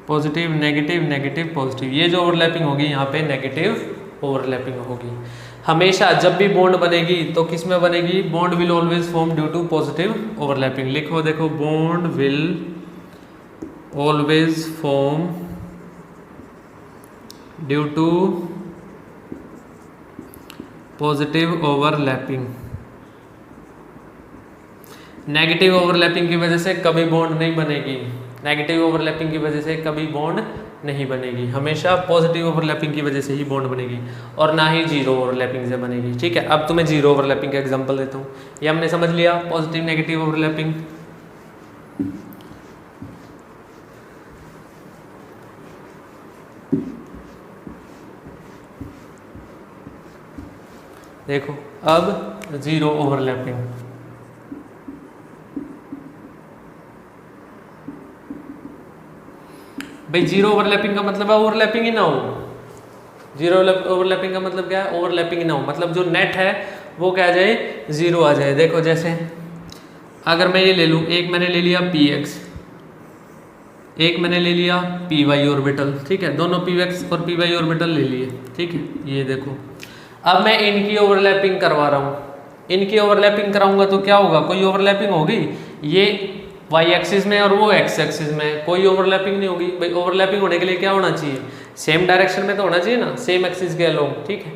पॉजिटिव नेगेटिव नेगेटिव पॉजिटिव, ये जो ओवरलैपिंग होगी यहाँ पे नेगेटिव ओवरलैपिंग होगी। हमेशा जब भी बॉन्ड बनेगी तो किस में बनेगी? Bond will always form due to positive overlapping. लिखो देखो, bond will always form due to positive overlapping. Negative overlapping की वजह से कभी बॉन्ड नहीं बनेगी, नेगेटिव ओवरलैपिंग की वजह से कभी बॉन्ड नहीं बनेगी, हमेशा पॉजिटिव ओवरलैपिंग की वजह से ही बॉन्ड बनेगी, और ना ही जीरो ओवरलैपिंग से बनेगी, ठीक है। अब तुम्हें जीरो ओवरलैपिंग का एग्जांपल देता हूँ। ये हमने समझ लिया पॉजिटिव नेगेटिव ओवरलैपिंग। देखो अब जीरो ओवरलैपिंग। भाई जीरो ओवरलैपिंग का मतलब है ओवरलैपिंग ही ना हो। जीरो ओवरलैपिंग का मतलब क्या है? ओवरलैपिंग ही ना हो, मतलब जो नेट है वो क्या आ जाए? जीरो आ जाए। देखो जैसे अगर मैं ये ले लूँ, एक मैंने ले लिया पी एक्स, एक मैंने ले लिया पी वाई ऑर्बिटल, ठीक है, दोनों पी एक्स और पी वाई ऑर्बिटल ले लिए, ठीक है। ये देखो अब मैं इनकी ओवरलैपिंग करवा रहा हूँ, इनकी ओवरलैपिंग कराऊंगा तो क्या होगा? कोई ओवरलैपिंग होगी? ये वाई एक्सिस में और वो एक्स एक्सिस में कोई ओवरलैपिंग नहीं होगी। भाई ओवरलैपिंग होने के लिए क्या होना चाहिए? सेम डायरेक्शन में तो होना चाहिए ना, सेम एक्सिस के अलोंग, ठीक है।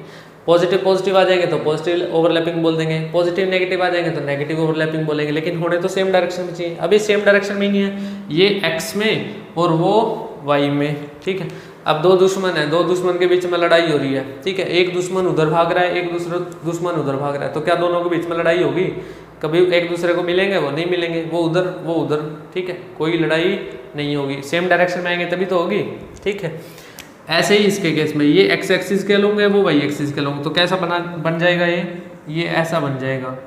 पॉजिटिव पॉजिटिव आ जाएंगे तो पॉजिटिव ओवरलैपिंग बोल देंगे, पॉजिटिव नेगेटिव आ जाएंगे तो नेगेटिव ओवरलैपिंग बोलेंगे, लेकिन होने तो सेम डायरेक्शन में चाहिए। अभी सेम डायरेक्शन में ही नहीं है, ये एक्स में और वो वाई में, ठीक है। अब दो दुश्मन है, दो दुश्मन के बीच में लड़ाई हो रही है, ठीक है। एक दुश्मन उधर भाग रहा है, एक दूसरा दुश्मन उधर भाग रहा है, तो क्या दोनों के बीच में लड़ाई होगी? कभी एक दूसरे को मिलेंगे? वो नहीं मिलेंगे, वो उधर, ठीक है, कोई लड़ाई नहीं होगी। सेम डायरेक्शन में आएंगे तभी तो होगी, ठीक है। ऐसे ही इसके केस में ये एक्स एक्सिस के लूँगे, वो वाई एक्सिस के लूँगे, तो कैसा बन जाएगा ये ऐसा बन जाएगा,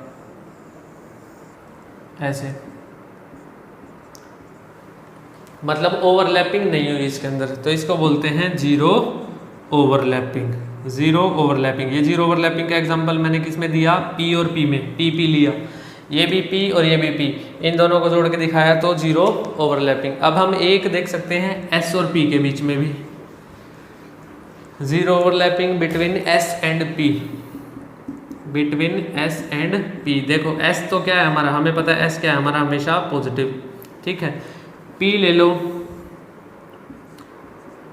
ऐसे, मतलब ओवरलैपिंग नहीं हुई इसके अंदर, तो इसको बोलते हैं जीरो ओवरलैपिंग। जीरो ओवरलैपिंग, ये जीरो ओवरलैपिंग का एग्जांपल मैंने किस में दिया? पी और पी में, पी लिया, ये भी पी और ये भी पी, इन दोनों को जोड़ के दिखाया तो जीरो ओवरलैपिंग। अब हम एक देख सकते हैं एस और पी के बीच में भी, zero overlapping between S and P, between S and P. देखो एस तो क्या है हमारा, हमें पता है एस क्या है हमारा, हमेशा पॉजिटिव, ठीक है। पी ले लो,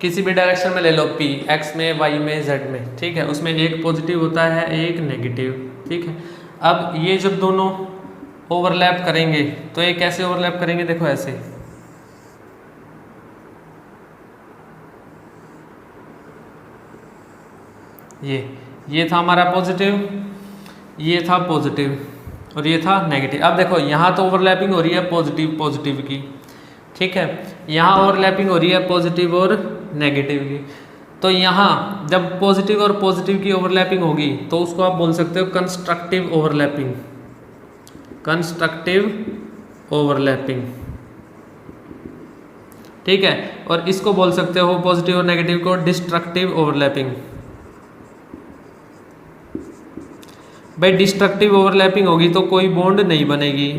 किसी भी डायरेक्शन में ले लो, पी एक्स में, वाई में, जेड में, ठीक है, उसमें एक पॉजिटिव होता है, एक नेगेटिव, ठीक है। अब ये जब दोनों ओवरलैप करेंगे तो ये कैसे ओवरलैप करेंगे? देखो ऐसे, ये था हमारा पॉजिटिव, ये था पॉजिटिव और ये था नेगेटिव। अब देखो यहाँ तो ओवरलैपिंग हो रही है पॉजिटिव की, ठीक है, यहाँ ओवरलैपिंग हो रही है पॉजिटिव और नेगेटिव की। तो यहाँ जब पॉजिटिव और पॉजिटिव की ओवरलैपिंग होगी तो उसको आप बोल सकते हो कंस्ट्रक्टिव ओवरलैपिंग, कंस्ट्रक्टिव ओवरलैपिंग, ठीक है। और इसको बोल सकते हो पॉजिटिव और नेगेटिव को डिस्ट्रक्टिव ओवरलैपिंग। भाई डिस्ट्रक्टिव ओवरलैपिंग होगी तो कोई बॉन्ड नहीं बनेगी,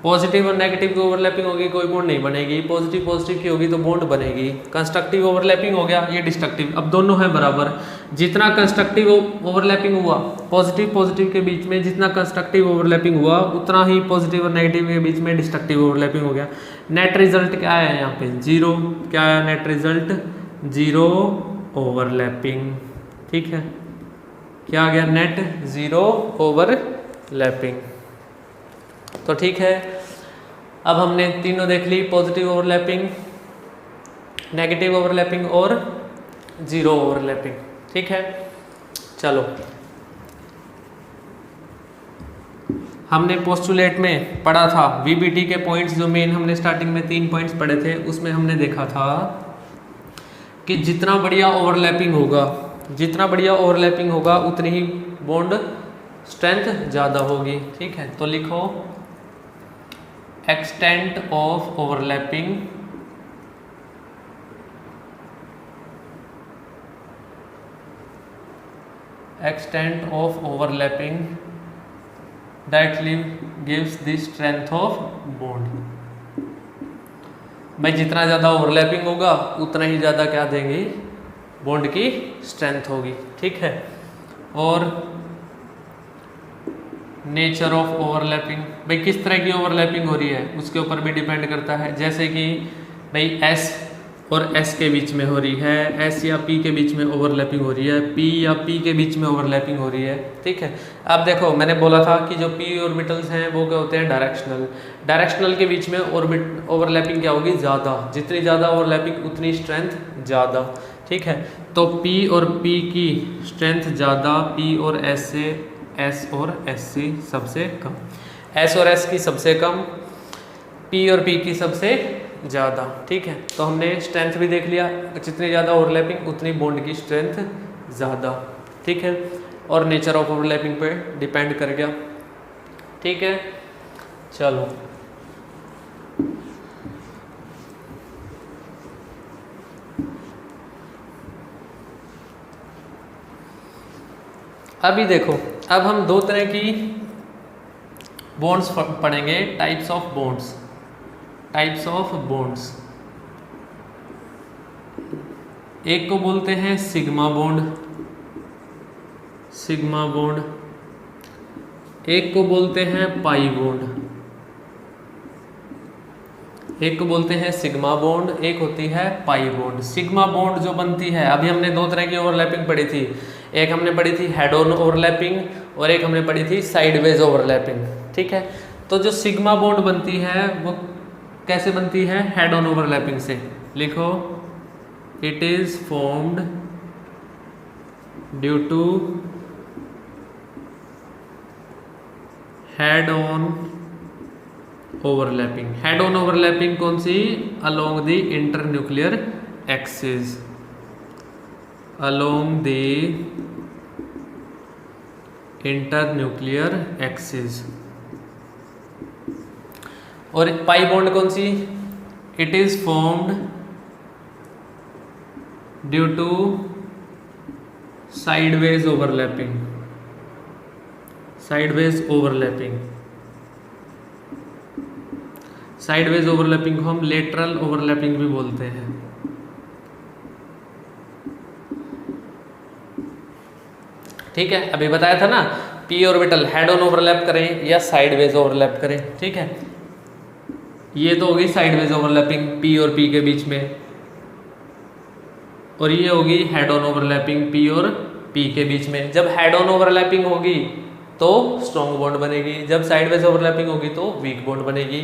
पॉजिटिव और नेगेटिव की ओवरलैपिंग होगी कोई बॉन्ड नहीं बनेगी, पॉजिटिव की होगी तो बॉन्ड बनेगी। कंस्ट्रक्टिव ओवरलैपिंग हो गया, ये डिस्ट्रक्टिव। अब दोनों है बराबर, जितना कंस्ट्रक्टिव ओवरलैपिंग हुआ पॉजिटिव के बीच में, जितना कंस्ट्रक्टिव ओवरलैपिंग हुआ उतना ही पॉजिटिव और नेगेटिव के बीच में डिस्ट्रक्टिव ओवरलैपिंग हो गया। नेट रिजल्ट क्या है यहाँ पे? जीरो। क्या है नेट रिजल्ट? जीरो ओवरलैपिंग, ठीक है। क्या आ गया? Net zero overlapping. तो ठीक है, अब हमने तीनों देख ली, पॉजिटिव ओवरलैपिंग, नेगेटिव ओवरलैपिंग और जीरो ओवरलैपिंग, ठीक है। चलो, हमने पोस्टुलेट में पढ़ा था वीबीटी के पॉइंट्स, जो मेन हमने स्टार्टिंग में 3 पॉइंट्स पढ़े थे, उसमें हमने देखा था कि जितना बढ़िया ओवरलैपिंग होगा उतनी ही बॉन्ड स्ट्रेंथ ज़्यादा होगी, ठीक है। तो लिखो extent of overlapping directly gives the strength of bond. भाई जितना ज़्यादा ओवरलैपिंग होगा उतना ही ज़्यादा क्या देंगी? बॉन्ड की स्ट्रेंथ होगी, ठीक है। और नेचर ऑफ ओवरलैपिंग, भाई किस तरह की ओवरलैपिंग हो रही है उसके ऊपर भी डिपेंड करता है। जैसे कि भाई एस और एस के बीच में हो रही है, एस या पी के बीच में ओवरलैपिंग हो रही है, पी या पी के बीच में ओवरलैपिंग हो रही है, ठीक है। अब देखो मैंने बोला था कि जो पी ऑर्बिटल्स हैं वो क्या होते हैं? डायरेक्शनल के बीच में ओवरलैपिंग क्या होगी? ज़्यादा। जितनी ज़्यादा ओवरलैपिंग उतनी स्ट्रेंथ ज़्यादा, ठीक है। तो पी और पी की स्ट्रेंथ ज़्यादा, पी और एस से एस और एस से सबसे कम, एस और एस की सबसे कम, पी और पी की सबसे ज़्यादा, ठीक है। तो हमने स्ट्रेंथ भी देख लिया, जितनी ज़्यादा ओवरलैपिंग उतनी बॉन्ड की स्ट्रेंथ ज़्यादा, ठीक है। और नेचर ऑफ ओवरलैपिंग पे डिपेंड कर गया, ठीक है। चलो, अभी देखो, अब हम दो तरह की बॉन्ड्स पढ़ेंगे, टाइप्स ऑफ बॉन्ड्स। एक को बोलते हैं सिग्मा बॉन्ड, एक को बोलते हैं पाई बॉन्ड। एक को बोलते हैं सिग्मा बॉन्ड, एक होती है पाई बॉन्ड। सिग्मा बॉन्ड जो बनती है, अभी हमने दो तरह की ओवरलैपिंग पढ़ी थी, एक हमने पढ़ी थी हेड ऑन ओवरलैपिंग और एक हमने पढ़ी थी साइडवेज ओवरलैपिंग, ठीक है। तो जो सिग्मा बॉन्ड बनती है वो कैसे बनती है? हेड ऑन ओवरलैपिंग से। लिखो it is formed due to head on overlapping. Head on overlapping कौन सी? Along the internuclear axis, along the internuclear axis. और पाई बॉन्ड कौन सी? It is formed due to sideways overlapping, sideways overlapping. Sideways overlapping को हम lateral overlapping भी बोलते हैं। ठीक है, अभी बताया था ना, P orbital head on overlap करें या साइडवेज ओवरलैप करें। ठीक है, ये तो होगी साइडवेज ओवरलैपिंग पी और पी के बीच में, और ये होगी हेड ऑन ओवरलैपिंग पी और पी के बीच में। जब हेड ऑन ओवरलैपिंग होगी तो स्ट्रॉन्ग बॉन्ड बनेगी, जब साइडवेज ओवरलैपिंग होगी तो वीक बॉन्ड बनेगी।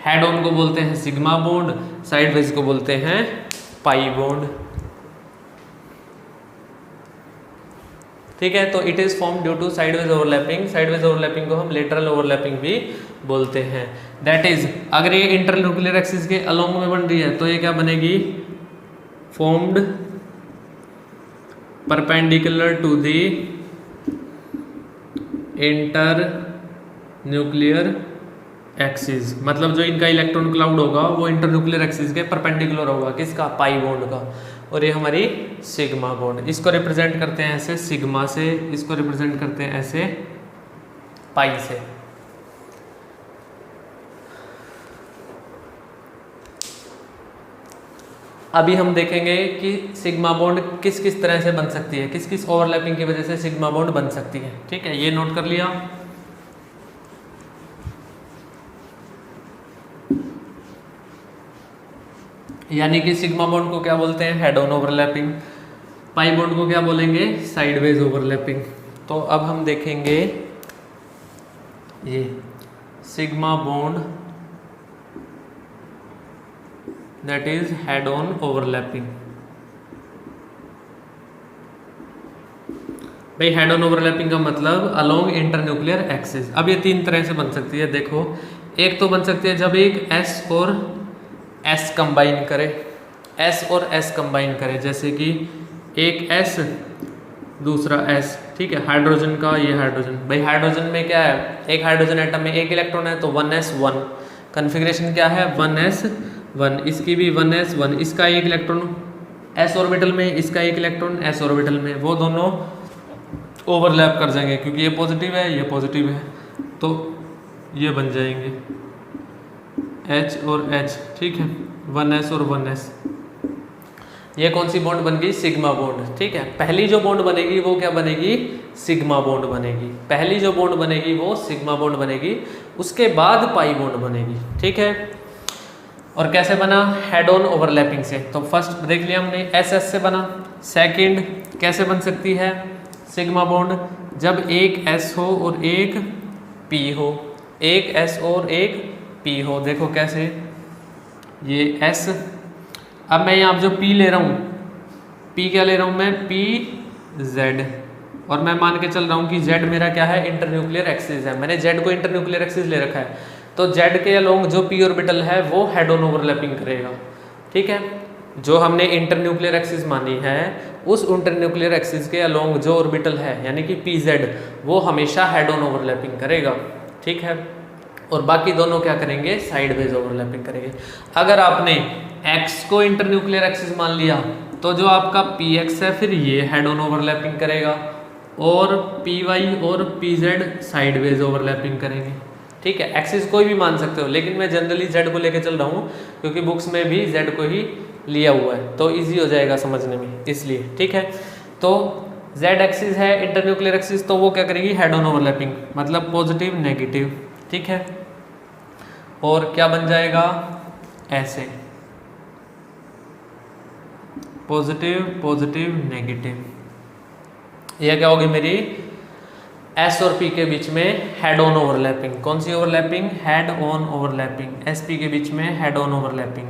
हेड ऑन को बोलते हैं सिग्मा बॉन्ड, साइडवेज को बोलते हैं पाई बॉन्ड। ठीक है, तो it is form due to sideways overlapping. Sideways overlapping को हम लेटरल ओवरलैपिंग भी बोलते हैं। दैट इज, अगर ये इंटरन्यूक्लियर एक्सिस के अलोंग में बन रही है तो ये क्या बनेगी? Formed perpendicular to the inter nuclear axis. मतलब जो इनका इलेक्ट्रॉन क्लाउड होगा वो इंटरन्यूक्लियर एक्सिस के परपेंडिकुलर होगा, किसका? पाई बॉन्ड का। और ये हमारी सिग्मा बॉन्ड, इसको रिप्रेजेंट करते हैं ऐसे सिग्मा से, इसको रिप्रेजेंट करते हैं ऐसे पाई से। अभी हम देखेंगे कि सिग्मा बॉन्ड किस किस तरह से बन सकती है, किस किस ओवरलैपिंग की वजह से सिग्मा बॉन्ड बन सकती है। ठीक है, ये नोट कर लिया। यानी कि सिग्मा बॉन्ड को क्या बोलते हैं? Head on overlapping. Pi bond को क्या बोलेंगे? Sideways overlapping. तो अब हम देखेंगे ये sigma bond that is head on overlapping. भाई हेड ऑन ओवरलैपिंग का मतलब अलोंग इंटरन्यूक्लियर एक्सिस। अब ये तीन तरह से बन सकती है। देखो, एक तो बन सकती है जब एक S और S कंबाइन करे, S और S कंबाइन करे, जैसे कि एक S दूसरा S। ठीक है, हाइड्रोजन का ये हाइड्रोजन। भाई हाइड्रोजन में क्या है? एक हाइड्रोजन एटम में एक इलेक्ट्रॉन है तो 1s1। कन्फिग्रेशन क्या है? 1s1। इसकी भी 1s1। इसका एक इलेक्ट्रॉन S ऑर्बिटल में, इसका एक इलेक्ट्रॉन S ऑर्बिटल में, वो दोनों ओवरलैप कर जाएंगे क्योंकि ये पॉजिटिव है ये पॉजिटिव है, तो ये बन जाएंगे H और H। ठीक है, 1s और 1s। ये कौन सी बॉन्ड बन गई? Sigma bond. ठीक है, पहली जो बॉन्ड बनेगी वो क्या बनेगी? सिग्मा बॉन्ड बनेगी। पहली जो बॉन्ड बनेगी वो सिग्मा बॉन्ड बनेगी, उसके बाद पाई बॉन्ड बनेगी। ठीक है, और कैसे बना? हेड ऑन ओवरलैपिंग से। तो फर्स्ट देख लिया हमने, SS से बना। सेकंड कैसे बन सकती है सिग्मा बॉन्ड? जब एक S हो और एक P हो, एक S और एक P हो। देखो कैसे, ये S, अब मैं यहाँ जो P ले रहा हूँ, P क्या ले रहा हूँ मैं? PZ, और मैं मान के चल रहा हूँ कि Z मेरा क्या है? इंटरन्यूक्लियर एक्सिस है। मैंने Z को इंटरन्यूक्लियर एक्सिस ले रखा है, तो Z के अलोंग जो P ऑर्बिटल है वो हेड ऑन ओवरलैपिंग करेगा। ठीक है, जो हमने इंटरन्यूक्लियर एक्सिस मानी है उस इंटरन्यूक्लियर एक्सिस के अलोंग जो ऑर्बिटल है यानी कि PZ, वो हमेशा हेड ऑन ओवरलैपिंग करेगा। ठीक है, और बाकी दोनों क्या करेंगे? साइडवेज ओवरलैपिंग करेंगे। अगर आपने X को इंटरन्यूक्लियर एक्सिस मान लिया तो जो आपका PX है फिर ये हेड ऑन ओवरलैपिंग करेगा, और PY और PZ साइडवेज ओवरलैपिंग करेंगे। ठीक है, एक्सिस कोई भी मान सकते हो, लेकिन मैं जनरली Z को लेके चल रहा हूँ क्योंकि बुक्स में भी Z को ही लिया हुआ है तो इजी हो जाएगा समझने में, इसलिए। ठीक है, तो Z एक्सिस है इंटरन्यूक्लियर एक्सिस, तो वो क्या करेगी? हेड ऑन ओवरलैपिंग, मतलब पॉजिटिव नेगेटिव। ठीक है, और क्या बन जाएगा? ऐसे पॉजिटिव पॉजिटिव नेगेटिव। यह क्या होगी मेरी? S और P के बीच में हेड ऑन ओवरलैपिंग। कौन सी overlapping? Head on overlapping. SP के बीच में head on overlapping,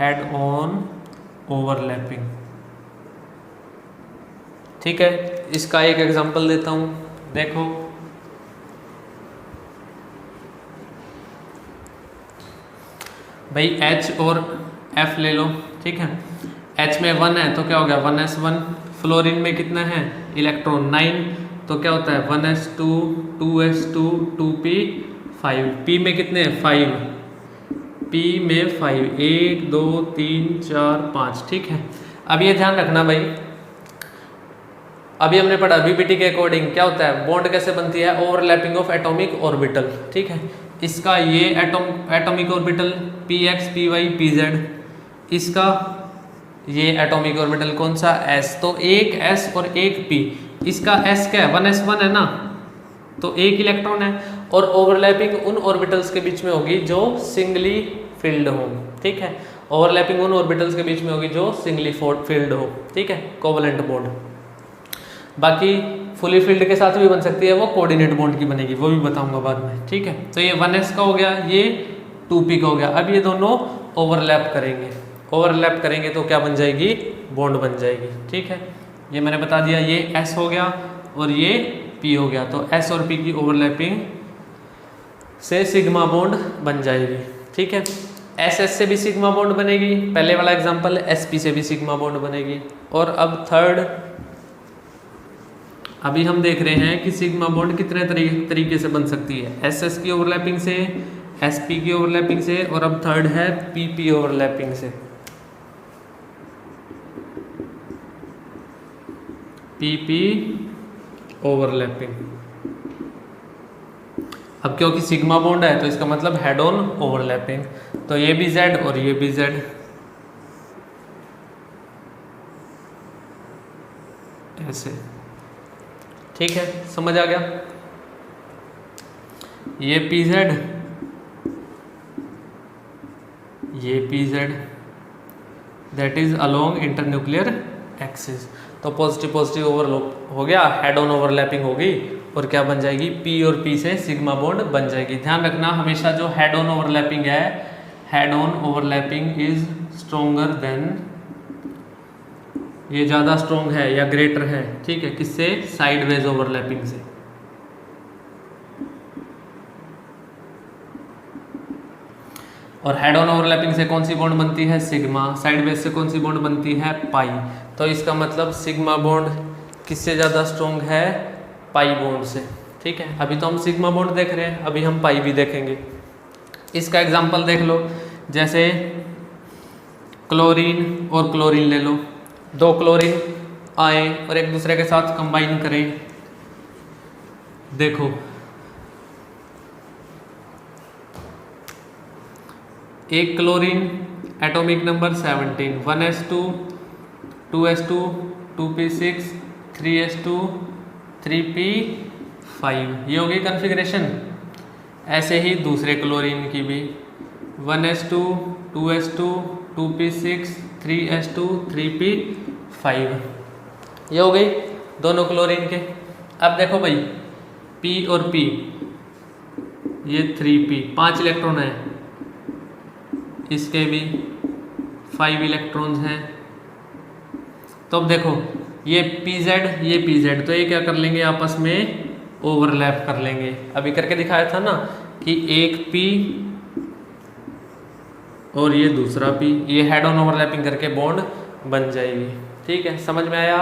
head on overlapping. ठीक है, इसका एक एग्जांपल देता हूं, देखो भाई H और F ले लो। ठीक है, H में 1 है तो क्या हो गया 1s1। फ्लोरीन में कितना है इलेक्ट्रॉन 9, तो क्या होता है 1s2 2s2 2p5। P में कितने हैं 5, P में 5 1 2 3 4 5। ठीक है, अब ये ध्यान रखना भाई, अभी हमने पढ़ा बीबीटी के अकॉर्डिंग क्या होता है, बॉन्ड कैसे बनती है, ओवरलैपिंग ऑफ एटॉमिक ऑर्बिटल। ठीक है, इसका ये atomic orbital px py pz, इसका ये एटॉमिक ऑर्बिटल कौन सा s, तो एक s और एक p, इसका s क्या है 1s1 है ना, तो एक इलेक्ट्रॉन है, और ओवरलैपिंग उन ऑर्बिटल्स के बीच में होगी जो सिंगली फिल्ड हो। ठीक है, ओवरलैपिंग उन ऑर्बिटल्स के बीच में होगी जो सिंगली फिल्ड हो। ठीक है, कोवलेंट बॉन्ड। बाकी फुली फिल्ड के साथ भी बन सकती है, वो कोऑर्डिनेट बॉन्ड की बनेगी, वो भी बताऊंगा बाद में। ठीक है, तो ये 1s का हो गया, ये 2p का हो गया। अब ये दोनों ओवरलैप करेंगे, ओवरलैप करेंगे तो क्या बन जाएगी, बॉन्ड बन जाएगी। ठीक है, ये मैंने बता दिया, ये s हो गया और ये p हो गया, तो s और p की ओवरलैपिंग से सिग्मा बॉन्ड बन जाएगी। ठीक है, ss से भी सिग्मा बॉन्ड बनेगी, पहले वाला एग्जाम्पल sp से भी सिग्मा बॉन्ड बनेगी। और अब थर्ड, अभी हम देख रहे हैं कि सिग्मा बॉन्ड कितने तरीके से बन सकती है, SS की ओवरलैपिंग से, SP की ओवरलैपिंग से, और अब थर्ड है PP ओवरलैपिंग से। PP overlapping. अब क्योंकि सिग्मा बॉन्ड है तो इसका मतलब हेड ऑन ओवरलैपिंग, तो ये भी Z और ये भी Z, ऐसे। ठीक है, समझ आ गया, ये PZ, ये PZ, that is along internuclear axis. तो पॉजिटिव पॉजिटिव ओवरलैप हो गया, हेड ऑन ओवरलैपिंग होगी, और क्या बन जाएगी, P और P से सिग्मा बॉन्ड बन जाएगी। ध्यान रखना हमेशा जो हेड ऑन ओवरलैपिंग है, head on overlapping is stronger then, ये ज़्यादा स्ट्रोंग है या ग्रेटर है, ठीक है, किससे, साइडवेज ओवरलैपिंग से। और हेड ऑन ओवरलैपिंग से कौन सी बॉन्ड बनती है, सिग्मा। साइडवेज से कौन सी बॉन्ड बनती है, पाई। तो इसका मतलब सिग्मा बॉन्ड किससे ज़्यादा स्ट्रोंग है, पाई बॉन्ड से। ठीक है, अभी तो हम सिग्मा बॉन्ड देख रहे हैं, अभी हम पाई भी देखेंगे। इसका एग्जाम्पल देख लो, जैसे क्लोरीन और क्लोरीन ले लो, दो क्लोरीन आए और एक दूसरे के साथ कंबाइन करें, देखो एक chlorine atomic number 17, 1s2 2s2 2p6 3s2 3p5, ये होगी कॉन्फ़िगरेशन। ऐसे ही दूसरे क्लोरीन की भी 1s2 2s2 2p6 3s2 3p5, ये हो गई दोनों क्लोरीन के। अब देखो भाई P और P, ये 3p 5 इलेक्ट्रॉन है, इसके भी 5 इलेक्ट्रॉन्स हैं। तो अब देखो ये PZ ये PZ, तो ये क्या कर लेंगे, आपस में ओवरलैप कर लेंगे। अभी करके दिखाया था ना कि एक P और ये दूसरा P, ये हेड ऑन ओवरलैपिंग करके बॉन्ड बन जाएगी। ठीक है, समझ में आया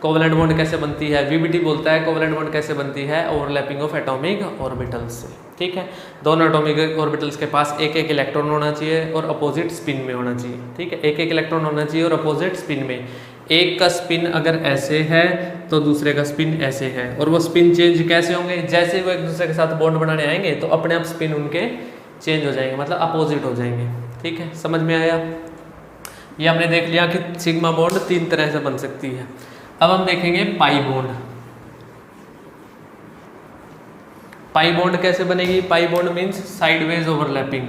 कोवलेंट बॉन्ड कैसे बनती है। VBT बोलता है कोवलेंट बॉन्ड कैसे बनती है, ओवरलैपिंग ऑफ एटॉमिक ऑर्बिटल्स से। ठीक है, दोनों एटॉमिक ऑर्बिटल्स के पास एक एक इलेक्ट्रॉन होना चाहिए और अपोजिट स्पिन में होना चाहिए। ठीक है, एक एक इलेक्ट्रॉन होना चाहिए और अपोजिट स्पिन में। एक का स्पिन अगर ऐसे है तो दूसरे का स्पिन ऐसे है, और वो स्पिन चेंज कैसे होंगे, जैसे वो एक दूसरे के साथ बॉन्ड बनाने आएंगे तो अपने आप स्पिन उनके चेंज हो जाएंगे, मतलब अपोजिट हो जाएंगे। ठीक है, समझ में आया। ये हमने देख लिया कि सिग्मा बॉन्ड 3 तरह से बन सकती है। अब हम देखेंगे पाई बॉन्ड। पाई बॉन्ड कैसे बनेगी, pi bond means sideways overlapping.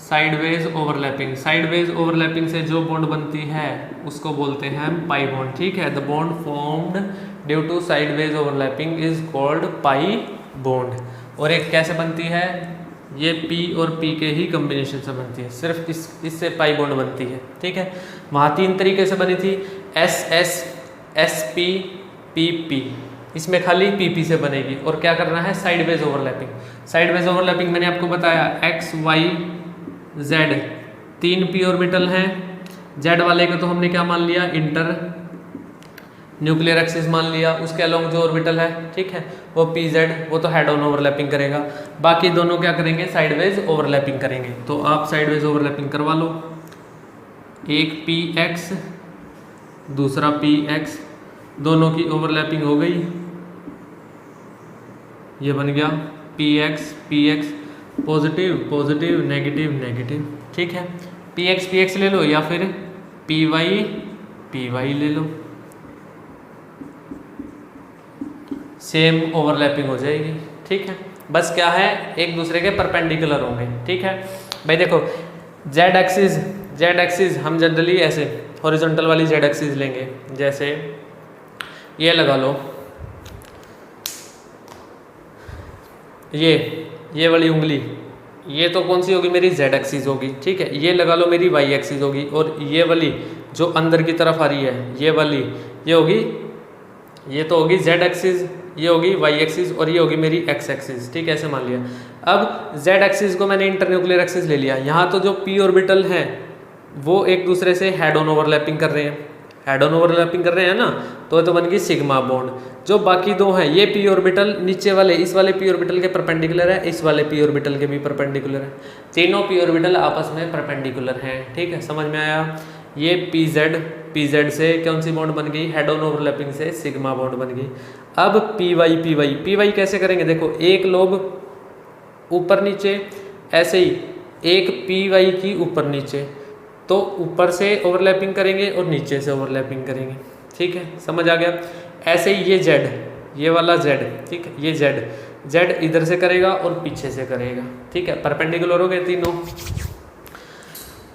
Sideways overlapping, sideways overlapping से जो बॉन्ड बनती है उसको बोलते हैं पाई बॉन्ड। ठीक है, the bond formed due to sideways overlapping is called pi bond. और एक कैसे बनती है, ये P और P के ही कम्बिनेशन से बनती है, सिर्फ इससे पाई बॉन्ड बनती है। ठीक है, वहाँ 3 तरीके से बनी थी, SS, SP, PP, इसमें खाली PP से बनेगी। और क्या करना है, साइडवेज ओवरलैपिंग। साइडवेज ओवरलैपिंग मैंने आपको बताया X, Y, Z 3 p orbital हैं। Z वाले को तो हमने क्या मान लिया, इंटर न्यूक्लियर एक्सिस मान लिया, उसके अलोंग जो ऑर्बिटल है, ठीक है, वो PZ, वो तो हेड ऑन ओवरलैपिंग करेगा। बाकी दोनों क्या करेंगे, साइडवेज ओवरलैपिंग करेंगे। तो आप साइडवेज ओवरलैपिंग करवा लो, एक PX दूसरा PX, दोनों की ओवरलैपिंग हो गई, ये बन गया PX PX, positive positive negative negative. ठीक है, PX PX ले लो या फिर PY PY ले लो, सेम ओवरलैपिंग हो जाएगी। ठीक है, बस क्या है, एक दूसरे के परपेंडिकुलर होंगे। ठीक है भाई, देखो जेड एक्सिस हम जनरली ऐसे हॉरिजॉन्टल वाली जेड एक्सिस लेंगे, जैसे ये लगा लो, ये वाली उंगली, ये तो कौन सी होगी, मेरी जेड एक्सिस होगी। ठीक है, ये लगा लो मेरी वाई एक्सिस होगी, और ये वाली जो अंदर की तरफ आ रही है, ये वाली ये होगी, ये तो होगी जेड एक्सिस, ये होगी वाई एक्सिस, और ये होगी मेरी एक्स एक्सिस। ठीक है, ऐसे मान लिया। अब जेड एक्सिस को मैंने इंटरन्यूक्लियर एक्सिस ले लिया। यहाँ तो जो पी ऑर्बिटल हैं वो एक दूसरे से हेड ऑन ओवरलैपिंग कर रहे हैं, हेड ऑन ओवरलैपिंग कर रहे हैं ना, तो बन गई सिग्मा बॉन्ड। जो बाकी दो हैं, ये पी ऑर्बिटल नीचे वाले, इस वाले पी ऑर्बिटल के परपेंडिकुलर है, इस वाले पी ऑर्बिटल के भी परपेंडिकुलर है, तीनों पी ऑर्बिटल आपस में परपेंडिकुलर हैं। ठीक है, समझ में आया। ये पी जेड से कौन सी बॉन्ड बन गई, हेड ऑन ओवरलैपिंग से सिग्मा बॉन्ड बन गई। अब पी वाई कैसे करेंगे, देखो एक लोब ऊपर नीचे, ऐसे ही एक पी वाई की ऊपर नीचे, तो ऊपर से ओवरलैपिंग करेंगे और नीचे से ओवरलैपिंग करेंगे। ठीक है, समझ आ गया। ऐसे ही ये जेड, ये वाला जेड, ठीक है, ये जेड इधर से करेगा और पीछे से करेगा। ठीक है, परपेंडिकुलर हो गए तीनों।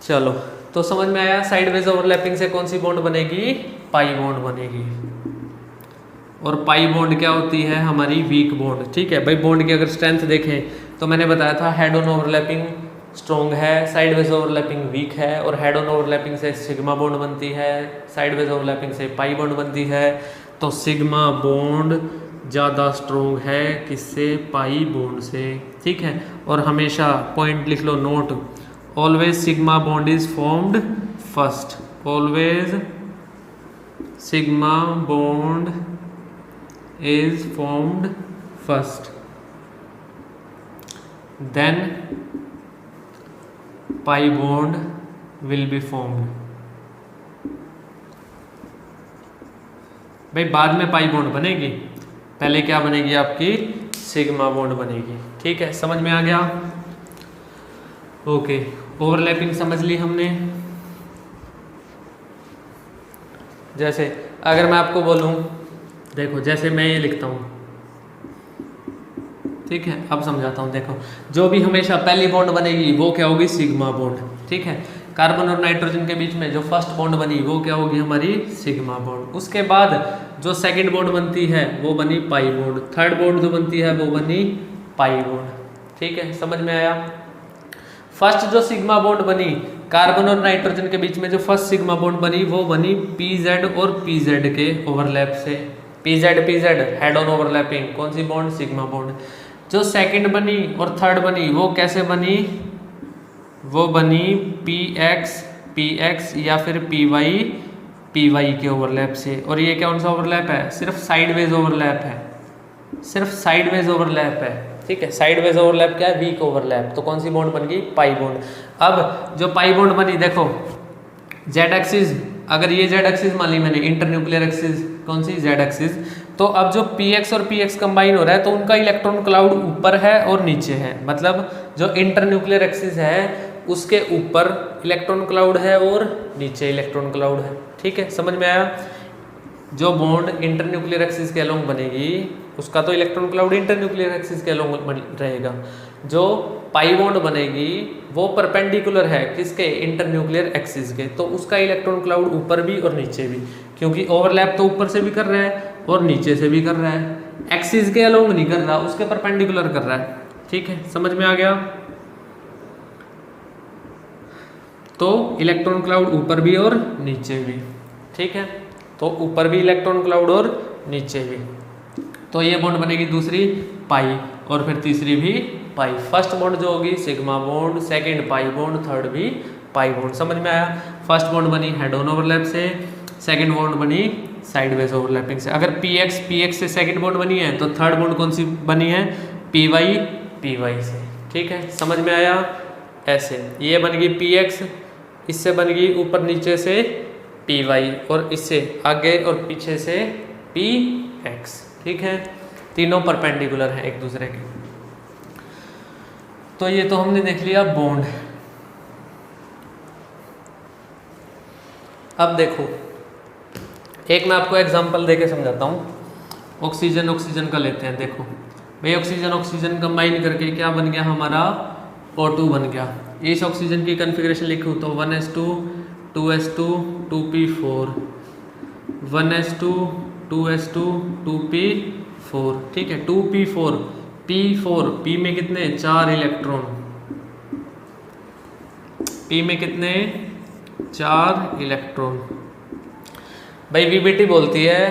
चलो, तो समझ में आया, साइडवेज ओवरलैपिंग से कौन सी बॉन्ड बनेगी, पाई बॉन्ड बनेगी। और पाई बॉन्ड क्या होती है, हमारी वीक बॉन्ड। ठीक है भाई, बॉन्ड की अगर स्ट्रेंथ देखें तो मैंने बताया था हेड ऑन ओवरलैपिंग स्ट्रॉन्ग है, साइडवेज ओवरलैपिंग वीक है, और हेड ऑन ओवरलैपिंग से सिग्मा बॉन्ड बनती है, साइडवेज ओवरलैपिंग से पाई बॉन्ड बनती है। तो सिग्मा बॉन्ड ज़्यादा स्ट्रॉन्ग है किससे, पाई बॉन्ड से। ठीक है, और हमेशा पॉइंट लिख लो, note, always sigma bond is formed first, always sigma bond is formed first, then pi bond will be formed। भाई बाद में पाई बॉन्ड बनेगी, पहले क्या बनेगी, आपकी सिग्मा बॉन्ड बनेगी। ठीक है, समझ में आ गया। ओके, ओवरलैपिंग समझ ली हमने। जैसे अगर मैं आपको बोलूं, देखो जैसे मैं ये लिखता हूँ, ठीक है, अब समझाता हूँ। देखो, जो भी हमेशा पहली बॉन्ड बनेगी वो क्या होगी, सिग्मा बॉन्ड। ठीक है, कार्बन और नाइट्रोजन के बीच में जो फर्स्ट बॉन्ड बनी वो क्या होगी, हमारी सिग्मा बॉन्ड। उसके बाद जो सेकंड बॉन्ड बनती है वो बनी पाई बॉन्ड, थर्ड बॉन्ड जो बनती है वो बनी पाई बॉन्ड। ठीक है, समझ में आया। फर्स्ट जो सिग्मा बॉन्ड बनी कार्बन और नाइट्रोजन के बीच में, जो फर्स्ट सिग्मा बॉन्ड बनी वो बनी PZ और PZ के ओवरलैप से, PZ हेड ऑन ओवरलैपिंग, कौन सी बॉन्ड, सिग्मा बॉन्ड। जो सेकंड बनी और थर्ड बनी वो कैसे बनी, वो बनी PX या फिर PY के ओवरलैप से। और ये कौन सा ओवरलैप है, सिर्फ साइडवेज ओवरलैप है, सिर्फ साइडवेज ओवरलैप है। ठीक है, साइडवेज ओवरलैप क्या है, वीक ओवरलैप। तो कौन सी बॉन्ड बन गई, पाई बॉन्ड। अब जो पाई बॉन्ड बनी, देखो जेड एक्सिस, अगर ये जेड एक्सिस मान ली मैंने, इंटरन्यूक्लियर एक्सिस कौन सी, जेड एक्सिस, तो अब जो PX और PX कंबाइन हो रहा है तो उनका इलेक्ट्रॉन क्लाउड ऊपर है और नीचे है। मतलब जो इंटरन्यूक्लियर एक्सिस है उसके ऊपर इलेक्ट्रॉन क्लाउड है और नीचे इलेक्ट्रॉन क्लाउड है। ठीक है, समझ में आया। जो बॉन्ड इंटरन्यूक्लियर एक्सिस के अलोंग बनेगी उसका तो इलेक्ट्रॉन क्लाउड इंटरन्यूक्लियर एक्सिस के अलोंग रहेगा। जो पाई बॉन्ड बनेगी वो परपेंडिकुलर है किसके, इंटरन्यूक्लियर एक्सिस के, तो उसका इलेक्ट्रॉन क्लाउड ऊपर भी और नीचे भी, क्योंकि ओवरलैप तो ऊपर से भी कर रहा है और नीचे से भी कर रहा है, एक्सिस के अलोंग नहीं कर रहा, उसके परपेंडिकुलर कर रहा है। ठीक है, समझ में आ गया। तो इलेक्ट्रॉन क्लाउड ऊपर भी और नीचे भी, ठीक है, तो ऊपर भी इलेक्ट्रॉन क्लाउड और नीचे भी। तो ये बॉन्ड बनेगी दूसरी पाई, और फिर तीसरी भी पाई। फर्स्ट बॉन्ड जो होगी sigma bond, second pi bond, third भी पाई बॉन्ड। समझ में आया? फर्स्ट बॉन्ड बनी हेड ऑन ओवरलैप से, सेकंड बॉन्ड बनी साइडवेज ओवरलैपिंग से। अगर पी एक्स से सेकंड बॉन्ड बनी है तो थर्ड बॉन्ड कौन सी बनी है? पी वाई से, ठीक है, समझ में आया? ऐसे ये बन गई पी एक्स, इससे बन गई ऊपर नीचे से पी वाई, और इससे आगे और पीछे से पी एक्स, ठीक है, तीनों परपेंडिकुलर हैं एक दूसरे के। तो ये तो हमने देख लिया बॉन्ड। अब देखो एक मैं आपको एग्जांपल देके समझाता हूँ। ऑक्सीजन का लेते हैं। देखो भाई ऑक्सीजन कंबाइन करके क्या बन गया हमारा? O2 बन गया। इस ऑक्सीजन की कन्फिग्रेशन लिखूँ तो 1s2 2s2 2p4, 1s2 2s2 2p4, ठीक है, 2p4 p में कितने? 4 इलेक्ट्रॉन, p में कितने? 4 इलेक्ट्रॉन। भाई वीबीटी बोलती है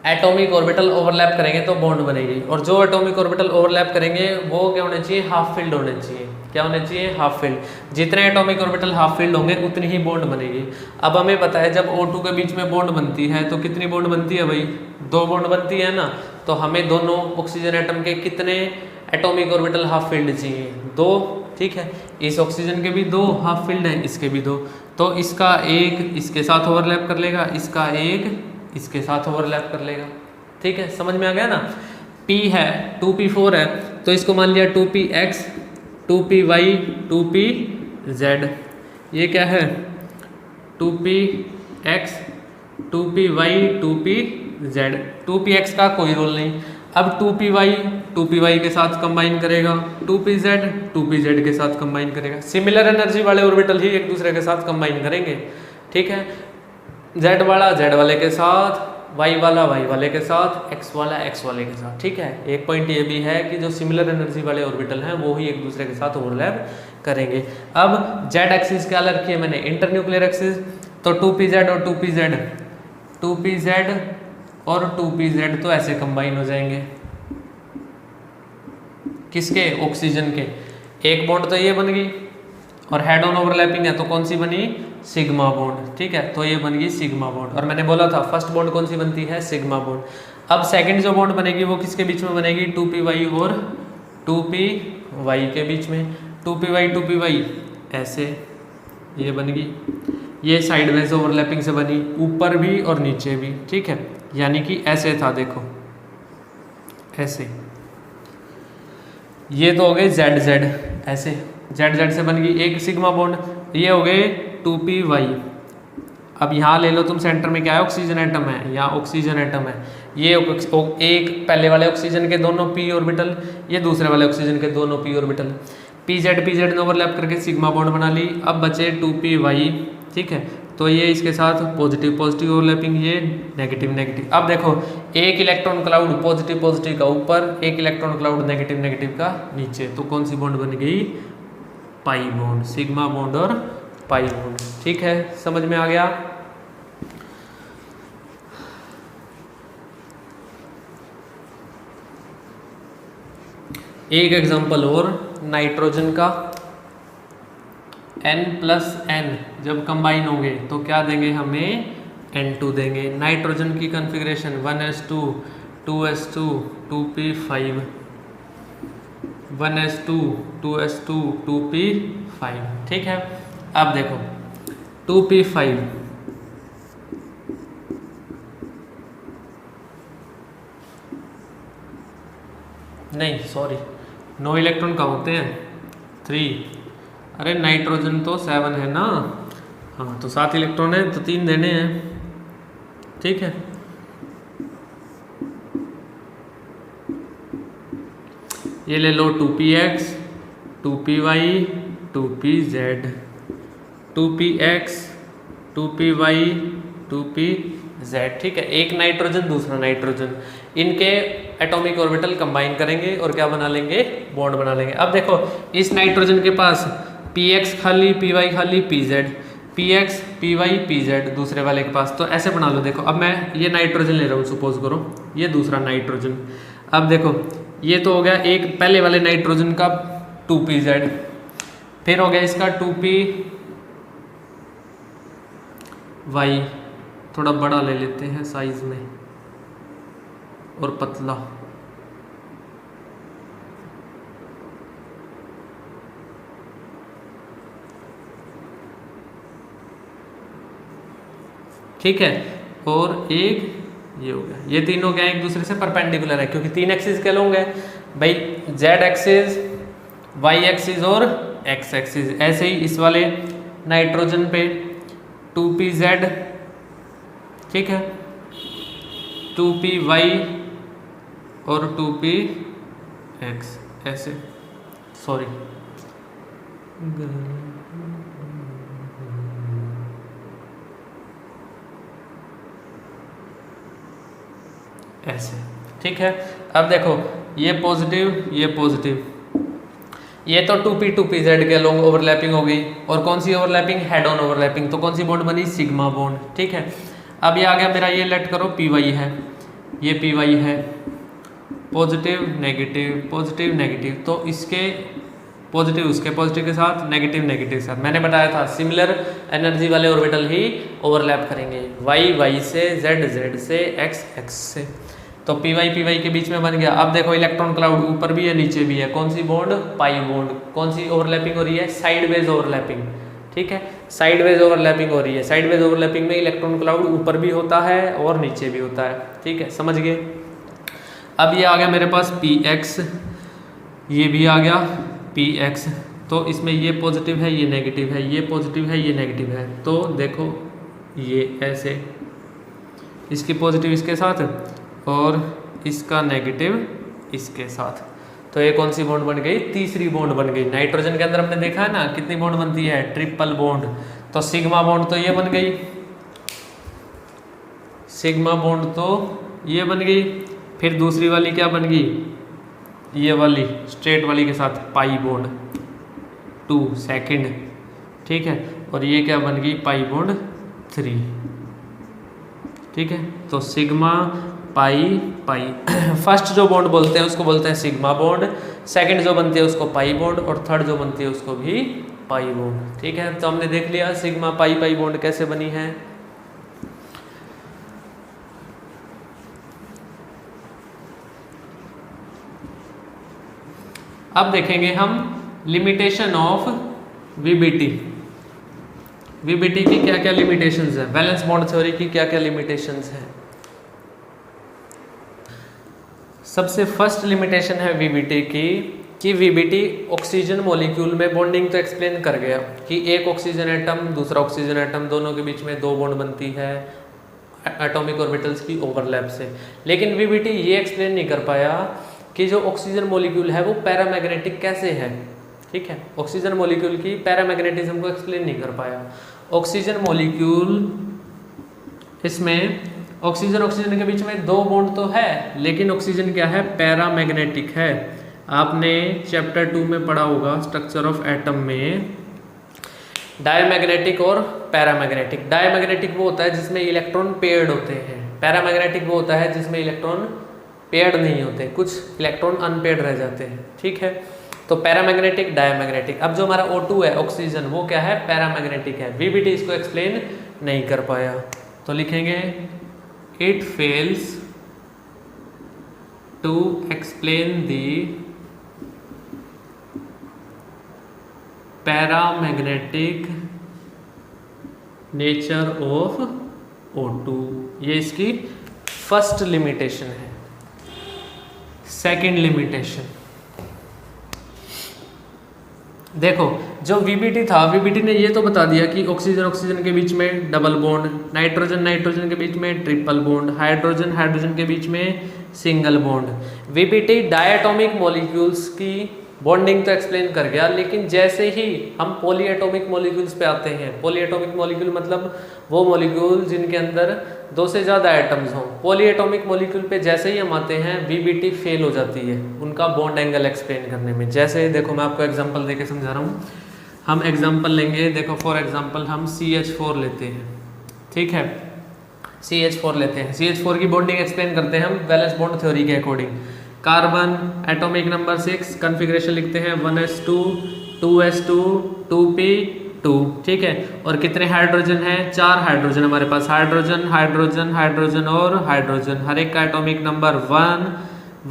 एटॉमिक ऑर्बिटल ओवरलैप करेंगे तो बॉन्ड बनेगी, और जो एटॉमिक ऑर्बिटल ओवरलैप करेंगे वो क्या होने चाहिए? हाफ फील्ड होने चाहिए। क्या होने चाहिए? Half field. जितने एटॉमिक ऑर्बिटल हाफ फील्ड होंगे उतनी ही बॉन्ड बनेगी। अब हमें पता है जब O2 के बीच में बॉन्ड बनती है तो कितनी बॉन्ड बनती है भाई? 2 बॉन्ड बनती है ना। तो हमें दोनों ऑक्सीजन एटम के कितने एटॉमिक ऑर्बिटल हाफ फील्ड चाहिए? 2, ठीक है। इस ऑक्सीजन के भी 2 हाफ फील्ड है, इसके भी 2, तो इसका एक इसके साथ ओवरलैप कर लेगा, इसका एक इसके साथ ओवरलैप कर लेगा, ठीक है, समझ में आ गया ना? P है 2p4 है तो इसको मान लिया 2px 2py 2pz। ये क्या है? 2px 2py 2pz। 2px का कोई रोल नहीं। अब 2py के साथ कंबाइन करेगा, 2pz के साथ कंबाइन करेगा। सिमिलर एनर्जी वाले ऑर्बिटल ही एक दूसरे के साथ कंबाइन करेंगे, ठीक है। z वाला z वाले के साथ, y वाला y वाले के साथ, x वाला x वाले के साथ, ठीक है। एक पॉइंट ये भी है कि जो सिमिलर एनर्जी वाले ऑर्बिटल हैं वो ही एक दूसरे के साथ ओवरलैप करेंगे। अब z एक्सिस क्या रखी है मैंने? Internuclear axis. तो 2pz और 2pz, 2pz और 2pz तो ऐसे कंबाइन हो जाएंगे। किसके? ऑक्सीजन के। एक बॉन्ड तो ये बन गई, और हेड ऑन ओवरलैपिंग है तो कौन सी बनी? सिग्मा बॉन्ड, ठीक है, तो ये बन गई सिग्मा बॉन्ड। और मैंने बोला था फर्स्ट बॉन्ड कौन सी बनती है? Sigma bond. अब सेकंड जो बॉन्ड बनेगी वो किसके बीच में बनेगी? 2py और 2py के बीच में। 2py ऐसे ये बन गई। ये साइडवेज ओवरलैपिंग से बनी, ऊपर भी और नीचे भी, ठीक है, यानी कि ऐसे था, देखो ऐसे। ये तो हो गए z ऐसे, z से बन गई एक सिग्मा बॉन्ड। ये हो गए 2py। अब यहाँ ले लो तुम, सेंटर में क्या है? ऑक्सीजन एटम है, यहाँ ऑक्सीजन एटम है। ये एक पहले वाले ऑक्सीजन के दोनों p ऑर्बिटल, ये दूसरे वाले ऑक्सीजन के दोनों p ऑर्बिटल। pz ने ओवरलैप करके सिग्मा बॉन्ड बना ली। अब बचे 2py, ठीक है, तो ये इसके साथ पॉजिटिव ओवरलैपिंग, ये नेगेटिव। अब देखो एक इलेक्ट्रॉन क्लाउड पॉजिटिव का ऊपर, एक इलेक्ट्रॉन क्लाउड नेगेटिव का नीचे, तो कौन सी बॉन्ड बन गई? Pi bond. सिग्मा बॉन्ड और पाई बॉन्ड, ठीक है, समझ में आ गया? एक एग्जांपल और नाइट्रोजन का। N+N जब कंबाइन होंगे तो क्या देंगे हमें? N2 देंगे। नाइट्रोजन की configuration 1s2 2s2 2p5, 1s2 2s2 2p5, ठीक है। अब देखो 2p5 नहीं, सॉरी, 9 इलेक्ट्रॉन कहाँ होते हैं? 3। अरे नाइट्रोजन तो 7 है ना, हाँ, तो 7 इलेक्ट्रॉन है तो 3 देने हैं, ठीक है। ये ले लो 2px 2py 2pz, 2px 2py 2pz, ठीक है। एक नाइट्रोजन दूसरा नाइट्रोजन, इनके एटॉमिक ऑर्बिटल कंबाइन करेंगे और क्या बना लेंगे? बॉन्ड बना लेंगे। अब देखो इस नाइट्रोजन के पास पी एक्स खाली, पी वाई खाली, P Z, P X P Y P Z दूसरे वाले के पास। तो ऐसे बना लो। देखो अब मैं ये नाइट्रोजन ले रहा हूँ, सपोज करो ये दूसरा नाइट्रोजन। अब देखो ये तो हो गया एक पहले वाले नाइट्रोजन का 2pz, फिर हो गया इसका 2py, थोड़ा बड़ा ले लेते हैं साइज में और पतला। ठीक है, और एक ये हो गया। ये तीनों क्या एक दूसरे से परपेंडिकुलर है क्योंकि 3 एक्सिस के लोग हैं भाई, जेड एक्सिस, वाई एक्सिस और एक्स एक्सिस। ऐसे ही इस वाले नाइट्रोजन पे 2pz, ठीक है, 2py और 2px, ऐसे सॉरी ऐसे, ठीक है। अब देखो ये पॉजिटिव, ये पॉजिटिव, ये तो 2p2pz के लॉन्ग ओवरलैपिंग हो गई। और कौन सी ओवरलैपिंग? Head on overlapping. तो कौन सी बॉन्ड बनी? सिग्मा बॉन्ड, ठीक है। अब ये आ गया मेरा, ये लेट करो py है, ये py है, पॉजिटिव नेगेटिव, पॉजिटिव नेगेटिव। तो इसके पॉजिटिव उसके पॉजिटिव के साथ, नेगेटिव नेगेटिव के साथ। मैंने बताया था सिमिलर एनर्जी वाले ऑर्बिटल ही ओवरलैप करेंगे, वाई वाई से, जेड जेड से, एक्स एक्स से। तो पी वाई के बीच में बन गया। अब देखो इलेक्ट्रॉन क्लाउड ऊपर भी है नीचे भी है, कौन सी बॉन्ड? पाई बॉन्ड। कौन सी ओवरलैपिंग हो रही है? साइडवेज ओवरलैपिंग, ठीक है, साइडवेज ओवरलैपिंग हो रही है। साइडवेज ओवरलैपिंग में इलेक्ट्रॉन क्लाउड ऊपर भी होता है और नीचे भी होता है, ठीक है, समझ गए। अब ये आ गया मेरे पास पी एक्स, ये भी आ गया पी एक्स। तो इसमें ये पॉजिटिव है, ये नेगेटिव है, ये पॉजिटिव है, ये नेगेटिव है। तो देखो ये ऐसे, इसकी पॉजिटिव इसके साथ और इसका नेगेटिव इसके साथ। तो ये कौन सी बॉन्ड बन गई? तीसरी बॉन्ड बन गई। नाइट्रोजन के अंदर हमने देखा है ना कितनी बॉन्ड बनती है? Triple bond. तो सिग्मा बॉन्ड तो ये बन गई, सिग्मा बॉन्ड तो ये बन गई। फिर दूसरी वाली क्या बन गई? ये वाली स्ट्रेट वाली के साथ पाई बॉन्ड 2 सेकेंड, ठीक है। और ये क्या बन गई? पाई बॉन्ड 3, ठीक है। तो सिग्मा पाई पाई फर्स्ट जो बॉन्ड बोलते हैं उसको बोलते हैं सिग्मा बॉन्ड, सेकंड जो बनती है उसको पाई बॉन्ड, और थर्ड जो बनती है उसको भी पाई बॉन्ड, ठीक है। तो हमने देख लिया सिग्मा पाई पाई बॉन्ड कैसे बनी है। अब देखेंगे हम लिमिटेशन ऑफ वीबीटी। वीबीटी की क्या क्या लिमिटेशंस है, वैलेंस बॉन्ड थ्योरी की क्या क्या लिमिटेशंस है। सबसे फर्स्ट लिमिटेशन है वीबीटी की कि वीबीटी ऑक्सीजन मॉलिक्यूल में बॉन्डिंग तो एक्सप्लेन कर गया कि एक ऑक्सीजन एटम दूसरा ऑक्सीजन एटम दोनों के बीच में 2 बॉन्ड बनती है एटॉमिक ऑर्बिटल्स की ओवरलैप से। लेकिन वीबीटी ये एक्सप्लेन नहीं कर पाया कि जो ऑक्सीजन मॉलिक्यूल है वो पैरामैग्नेटिक कैसे है, ठीक है। ऑक्सीजन मॉलिक्यूल की पैरामैग्नेटिज्म को एक्सप्लेन नहीं कर पाया। ऑक्सीजन मॉलिक्यूल, इसमें ऑक्सीजन के बीच में 2 बॉन्ड तो है, लेकिन ऑक्सीजन क्या है? पैरामैग्नेटिक है। आपने चैप्टर 2 में पढ़ा होगा स्ट्रक्चर ऑफ एटम में डायमैग्नेटिक और पैरामैग्नेटिक। डायमैग्नेटिक वो होता है जिसमें इलेक्ट्रॉन पेयर्ड होते हैं, पैरामैग्नेटिक वो होता है जिसमें इलेक्ट्रॉन पेयर्ड नहीं होते, कुछ इलेक्ट्रॉन अनपेयर्ड रह जाते हैं, ठीक है। तो पैरामैग्नेटिक, डायमैग्नेटिक। अब जो हमारा O2 है ऑक्सीजन, वो क्या है? पैरामैग्नेटिक है। वीबीटी इसको एक्सप्लेन नहीं कर पाया, तो लिखेंगे it fails to explain the paramagnetic nature of O2। ये इसकी फर्स्ट लिमिटेशन है। सेकंड लिमिटेशन देखो, जो वीबीटी था, वीबीटी ने ये तो बता दिया कि ऑक्सीजन के बीच में डबल बॉन्ड, नाइट्रोजन के बीच में ट्रिपल बॉन्ड, हाइड्रोजन के बीच में single bond. VBT diatomic molecules की बॉन्डिंग तो एक्सप्लेन कर गया, लेकिन जैसे ही हम पॉलीएटॉमिक मॉलिक्यूल्स पे आते हैं, पॉलीएटॉमिक मॉलिक्यूल मतलब वो मॉलिक्यूल जिनके अंदर 2 से ज़्यादा एटम्स हों, पॉलीएटॉमिक मॉलिक्यूल पे जैसे ही हम आते हैं वीबीटी फेल हो जाती है उनका बॉन्ड एंगल एक्सप्लेन करने में। जैसे देखो मैं आपको एग्जांपल देके समझा रहा हूँ। हम एग्जांपल लेंगे, देखो फॉर एग्जांपल हम CH4 लेते हैं, ठीक है, CH4 लेते हैं। CH4 की बॉन्डिंग एक्सप्लेन करते हैं हम वैलेंस बॉन्ड थ्योरी के according. Carbon atomic number 6, configuration लिखते हैं 1s2 2s2 2p2, ठीक है। और कितने हाइड्रोजन हैं? 4 हाइड्रोजन हमारे पास, हाइड्रोजन हाइड्रोजन हाइड्रोजन और हाइड्रोजन, हर एक का एटॉमिक नंबर 1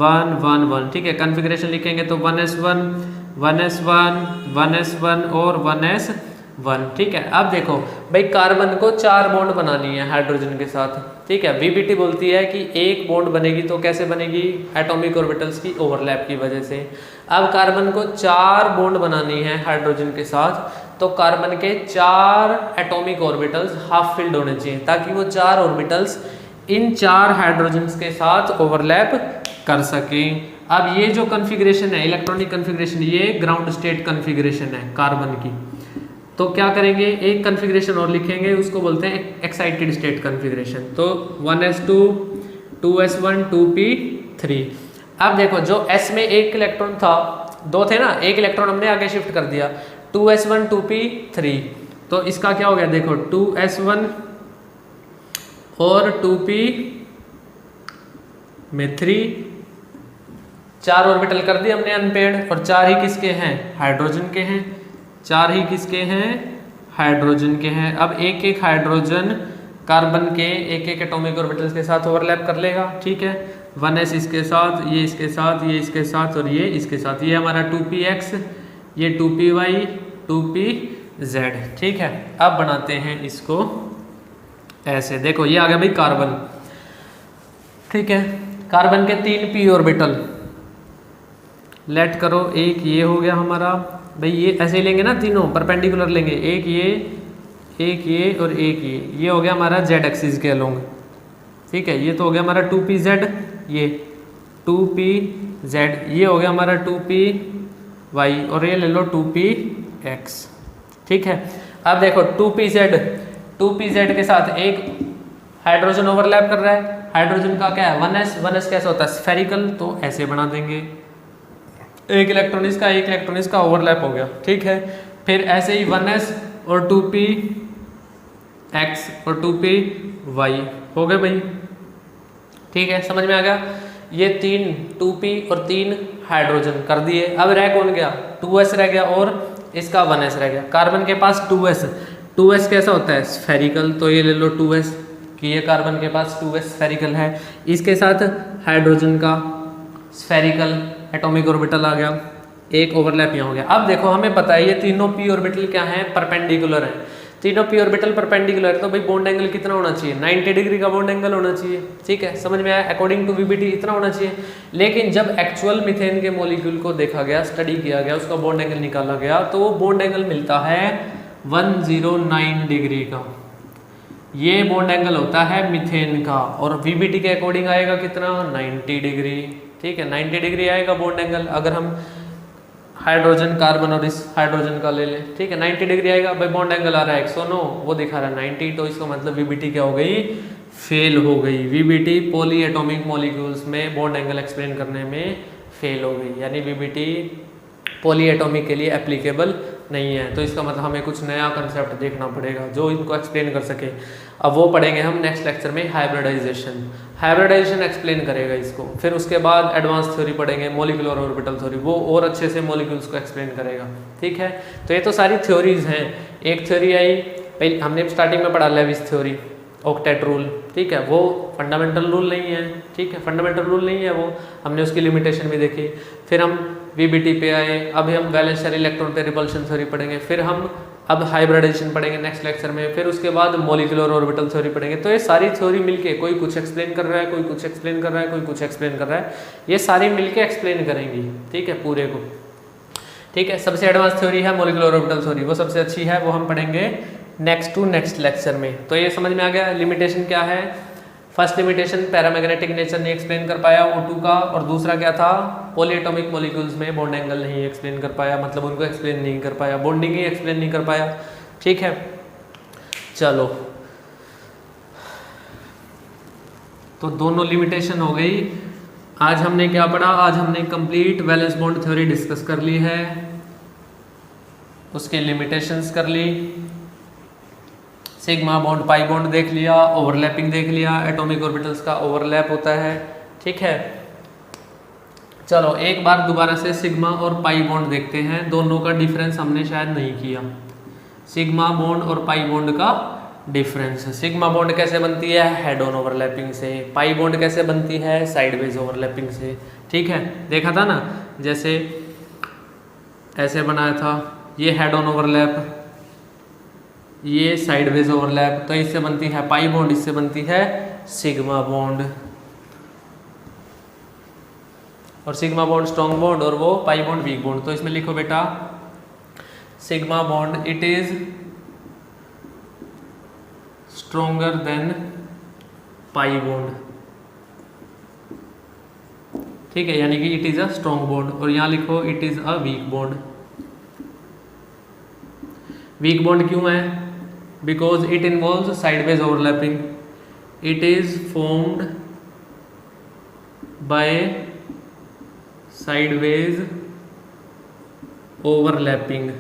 1 1 1, ठीक है। कॉन्फ़िगरेशन लिखेंगे तो 1s1 1s1 1s1 और 1s1, ठीक है। अब देखो भाई कार्बन को 4 बॉन्ड बनानी है हाइड्रोजन के साथ, ठीक है। वीबीटी बोलती है कि एक बॉन्ड बनेगी तो कैसे बनेगी? एटॉमिक ऑर्बिटल्स की ओवरलैप की वजह से। अब कार्बन को 4 बॉन्ड बनानी है हाइड्रोजन के साथ, तो कार्बन के 4 एटॉमिक ऑर्बिटल्स हाफ फिल्ड होने चाहिए ताकि वो 4 ऑर्बिटल्स इन 4 हाइड्रोजन्स के साथ ओवरलैप कर सकें। अब ये जो कॉन्फ़िगरेशन है, इलेक्ट्रॉनिक कॉन्फ़िगरेशन, ये ग्राउंड स्टेट कॉन्फ़िगरेशन है कार्बन की। तो क्या करेंगे, एक कॉन्फ़िगरेशन और लिखेंगे, उसको बोलते हैं एक्साइटेड स्टेट कॉन्फ़िगरेशन। तो 1s2 2s1 2p3। अब देखो जो s में एक इलेक्ट्रॉन था, 2 थे ना, एक इलेक्ट्रॉन हमने आगे शिफ्ट कर दिया, 2s1 2p3। तो इसका क्या हो गया, देखो 2s1 और 2p में 3, 4 ऑर्बिटल कर दिए हमने अनपेयर्ड, और 4 ही किसके हैं? हाइड्रोजन के हैं। 4 ही किसके हैं? हाइड्रोजन के हैं। अब एक एक हाइड्रोजन कार्बन के एक एक एटॉमिक ऑर्बिटल्स के साथ ओवरलैप कर लेगा, ठीक है। 1s इसके साथ, ये इसके साथ, ये इसके साथ और ये इसके साथ। ये हमारा 2px, ये 2py 2pz, ठीक है। अब बनाते हैं इसको ऐसे, देखो ये आ गया भाई कार्बन, ठीक है। कार्बन के 3 p ऑर्बिटल लेट करो, एक ये हो गया हमारा भाई, ये ऐसे ही लेंगे ना, तीनों परपेंडिकुलर लेंगे, एक ये और एक ये हो गया हमारा z एक्सिस के अलोंग, ठीक है। ये तो हो गया हमारा 2pz, ये 2pz, ये हो गया हमारा 2py और ये ले लो 2px, ठीक है। अब देखो 2pz के साथ एक हाइड्रोजन ओवरलैप कर रहा है, हाइड्रोजन का क्या है? 1s कैसा होता है? स्फेरिकल, तो ऐसे बना देंगे, एक इलेक्ट्रॉन इसका ओवरलैप हो गया, ठीक है। फिर ऐसे ही 1s और 2px और 2py हो गए भाई, ठीक है, समझ में आ गया। ये 3 2p और 3 हाइड्रोजन कर दिए। अब रह कौन गया? 2s रह गया और इसका 1s रह गया। कार्बन के पास 2s कैसा होता है? स्फेरिकल, तो ये ले लो 2s कि ये कार्बन के पास 2s स्फेरिकल है। इसके साथ हाइड्रोजन का स्फेरिकल एटॉमिक ऑर्बिटल आ गया, एक ओवरलैप यहाँ हो गया। अब देखो हमें पता है ये तीनों p ऑर्बिटल क्या है? परपेंडिकुलर है। तीनों p ऑर्बिटल परपेंडिकुलर है, तो भाई बॉन्ड एंगल कितना होना चाहिए? 90 डिग्री का बॉन्ड एंगल होना चाहिए, ठीक है, समझ में आया। अकॉर्डिंग टू वीबीटी इतना होना चाहिए। लेकिन जब एक्चुअल मीथेन के मॉलिक्यूल को देखा गया, स्टडी किया गया, उसका बॉन्ड एंगल निकाला गया, तो वो बॉन्ड एंगल मिलता है 109 डिग्री का। ये बॉन्ड एंगल होता है मीथेन का, और वीबीटी के अकॉर्डिंग आएगा कितना? 90 डिग्री, ठीक है, 90 डिग्री आएगा बॉन्ड एंगल। अगर हम हाइड्रोजन कार्बन और इस हाइड्रोजन का ले लें, ठीक है, 90 डिग्री आएगा। भाई बॉन्ड एंगल आ रहा है 109, वो दिखा रहा है 90, तो इसका मतलब वीबीटी क्या हो गई? फेल हो गई। वीबीटी पॉली एटॉमिक मॉलिक्यूल्स में बॉन्ड एंगल एक्सप्लेन करने में फेल हो गई, यानी वीबीटी पॉली एटॉमिक के लिए एप्लीकेबल नहीं है। तो इसका मतलब हमें कुछ नया कंसेप्ट देखना पड़ेगा जो इनको एक्सप्लेन कर सके। अब वो पढ़ेंगे हम नेक्स्ट लेक्चर में, हाइब्रिडाइजेशन एक्सप्लेन करेगा इसको। फिर उसके बाद एडवांस थ्योरी पढ़ेंगे, मॉलिक्यूलर ऑर्बिटल थ्योरी, वो और अच्छे से मॉलिक्यूल्स को एक्सप्लेन करेगा, ठीक है। तो ये तो सारी थ्योरीज हैं। एक थ्योरी आई, पहले हमने स्टार्टिंग में पढ़ा लेविस थ्योरी, ऑक्टेट रूल, ठीक है, वो फंडामेंटल रूल नहीं है, ठीक है, फंडामेंटल रूल नहीं है वो, हमने उसकी लिमिटेशन भी देखी। फिर हम वीबीटी पे आए, अभी हम वैलेंस शेल इलेक्ट्रॉन पे रिपल्शन थ्योरी पढ़ेंगे। फिर हम अब हाइब्रिडाइजेशन पढ़ेंगे नेक्स्ट लेक्चर में। फिर उसके बाद मॉलिक्यूलर ऑर्बिटल थ्योरी पढ़ेंगे। तो ये सारी थ्योरी मिलके, कोई कुछ एक्सप्लेन कर रहा है, कोई कुछ एक्सप्लेन कर रहा है, कोई कुछ एक्सप्लेन कर रहा है, ये सारी मिलके एक्सप्लेन करेंगी, ठीक है, पूरे को, ठीक है। सबसे एडवांस थ्योरी है मॉलिक्यूलर ऑर्बिटल थ्योरी, वो सबसे अच्छी है, वो हम पढ़ेंगे नेक्स्ट लेक्चर में। तो ये समझ में आ गया लिमिटेशन क्या है। फर्स्ट लिमिटेशन पैरामैग्नेटिक नेचर नहीं एक्सप्लेन कर पाया O2 का, और दूसरा क्या था? पॉलीएटॉमिक मॉलिक्यूल्स में बॉन्ड एंगल नहीं एक्सप्लेन कर पाया, मतलब उनको एक्सप्लेन नहीं कर पाया, बॉन्डिंग ही एक्सप्लेन नहीं कर पाया, ठीक है। चलो, तो दोनों लिमिटेशन हो गई। आज हमने क्या पढ़ा? आज हमने complete valence bond theory discuss कर ली है। उसकी लिमिटेशंस कर ली, सिग्मा बॉन्ड पाई बॉन्ड देख लिया, ओवरलैपिंग देख लिया, एटॉमिक ऑर्बिटल्स का ओवरलैप होता है, ठीक है। चलो एक बार दोबारा से सिग्मा और पाई बॉन्ड देखते हैं, दोनों का डिफरेंस हमने शायद नहीं किया। सिग्मा बॉन्ड और पाई बॉन्ड का डिफरेंस, सिग्मा बॉन्ड कैसे बनती है, हेड ऑन ओवरलैपिंग से, पाई बॉन्ड कैसे बनती है, साइडवेज ओवरलैपिंग से, ठीक है। देखा था ना, जैसे ऐसे बनाया था, ये हेड ऑन ओवरलैप, ये साइडवेज ओवरलैप, तो इससे बनती है पाई बॉन्ड, इससे बनती है सिग्मा बॉन्ड। और सिग्मा बॉन्ड स्ट्रॉन्ग बॉन्ड और वो पाई बॉन्ड वीक बॉन्ड। तो इसमें लिखो बेटा sigma bond it is stronger than pi bond, ठीक है, यानी कि it is a strong bond. और यहाँ लिखो it is a weak bond. Weak bond क्यों है, because it involve sideways overlapping, it is formed by sideways overlapping,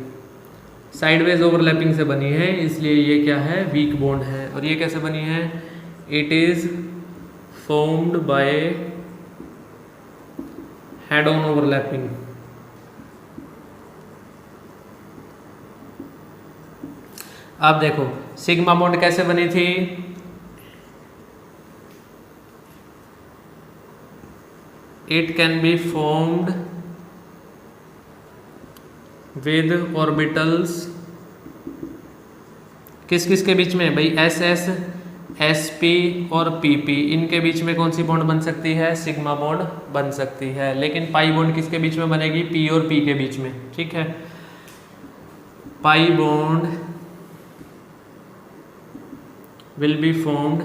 sideways overlapping से बनी है, इसलिए ये क्या है, वीक बॉन्ड है। और ये कैसे बनी है, it is formed by head on overlapping. अब देखो सिग्मा बॉन्ड कैसे बनी थी, it can be formed with orbitals, किस किस के बीच में भाई, एस एस, एस पी और पी पी, इनके बीच में कौन सी बॉन्ड बन सकती है, सिग्मा बॉन्ड बन सकती है। लेकिन पाई बॉन्ड किसके बीच में बनेगी, पी और पी के बीच में, ठीक है। Pi bond will be formed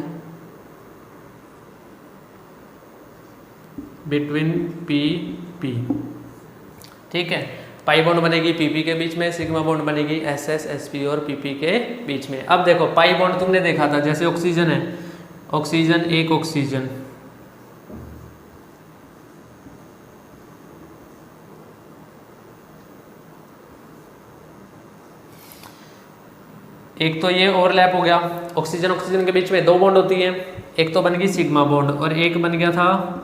between PP, ठीक है। पाई बॉन्ड बनेगी PP के बीच में, सिग्मा बॉन्ड बनेगी SS, SP और PP के बीच में। अब देखो पाई बॉन्ड तुमने देखा था, जैसे ऑक्सीजन है, ऑक्सीजन एक ऑक्सीजन, एक तो ये ओवरलैप हो गया, ऑक्सीजन ऑक्सीजन के बीच में दो बॉन्ड होती है, एक तो बन गई सिग्मा बॉन्ड और एक बन गया था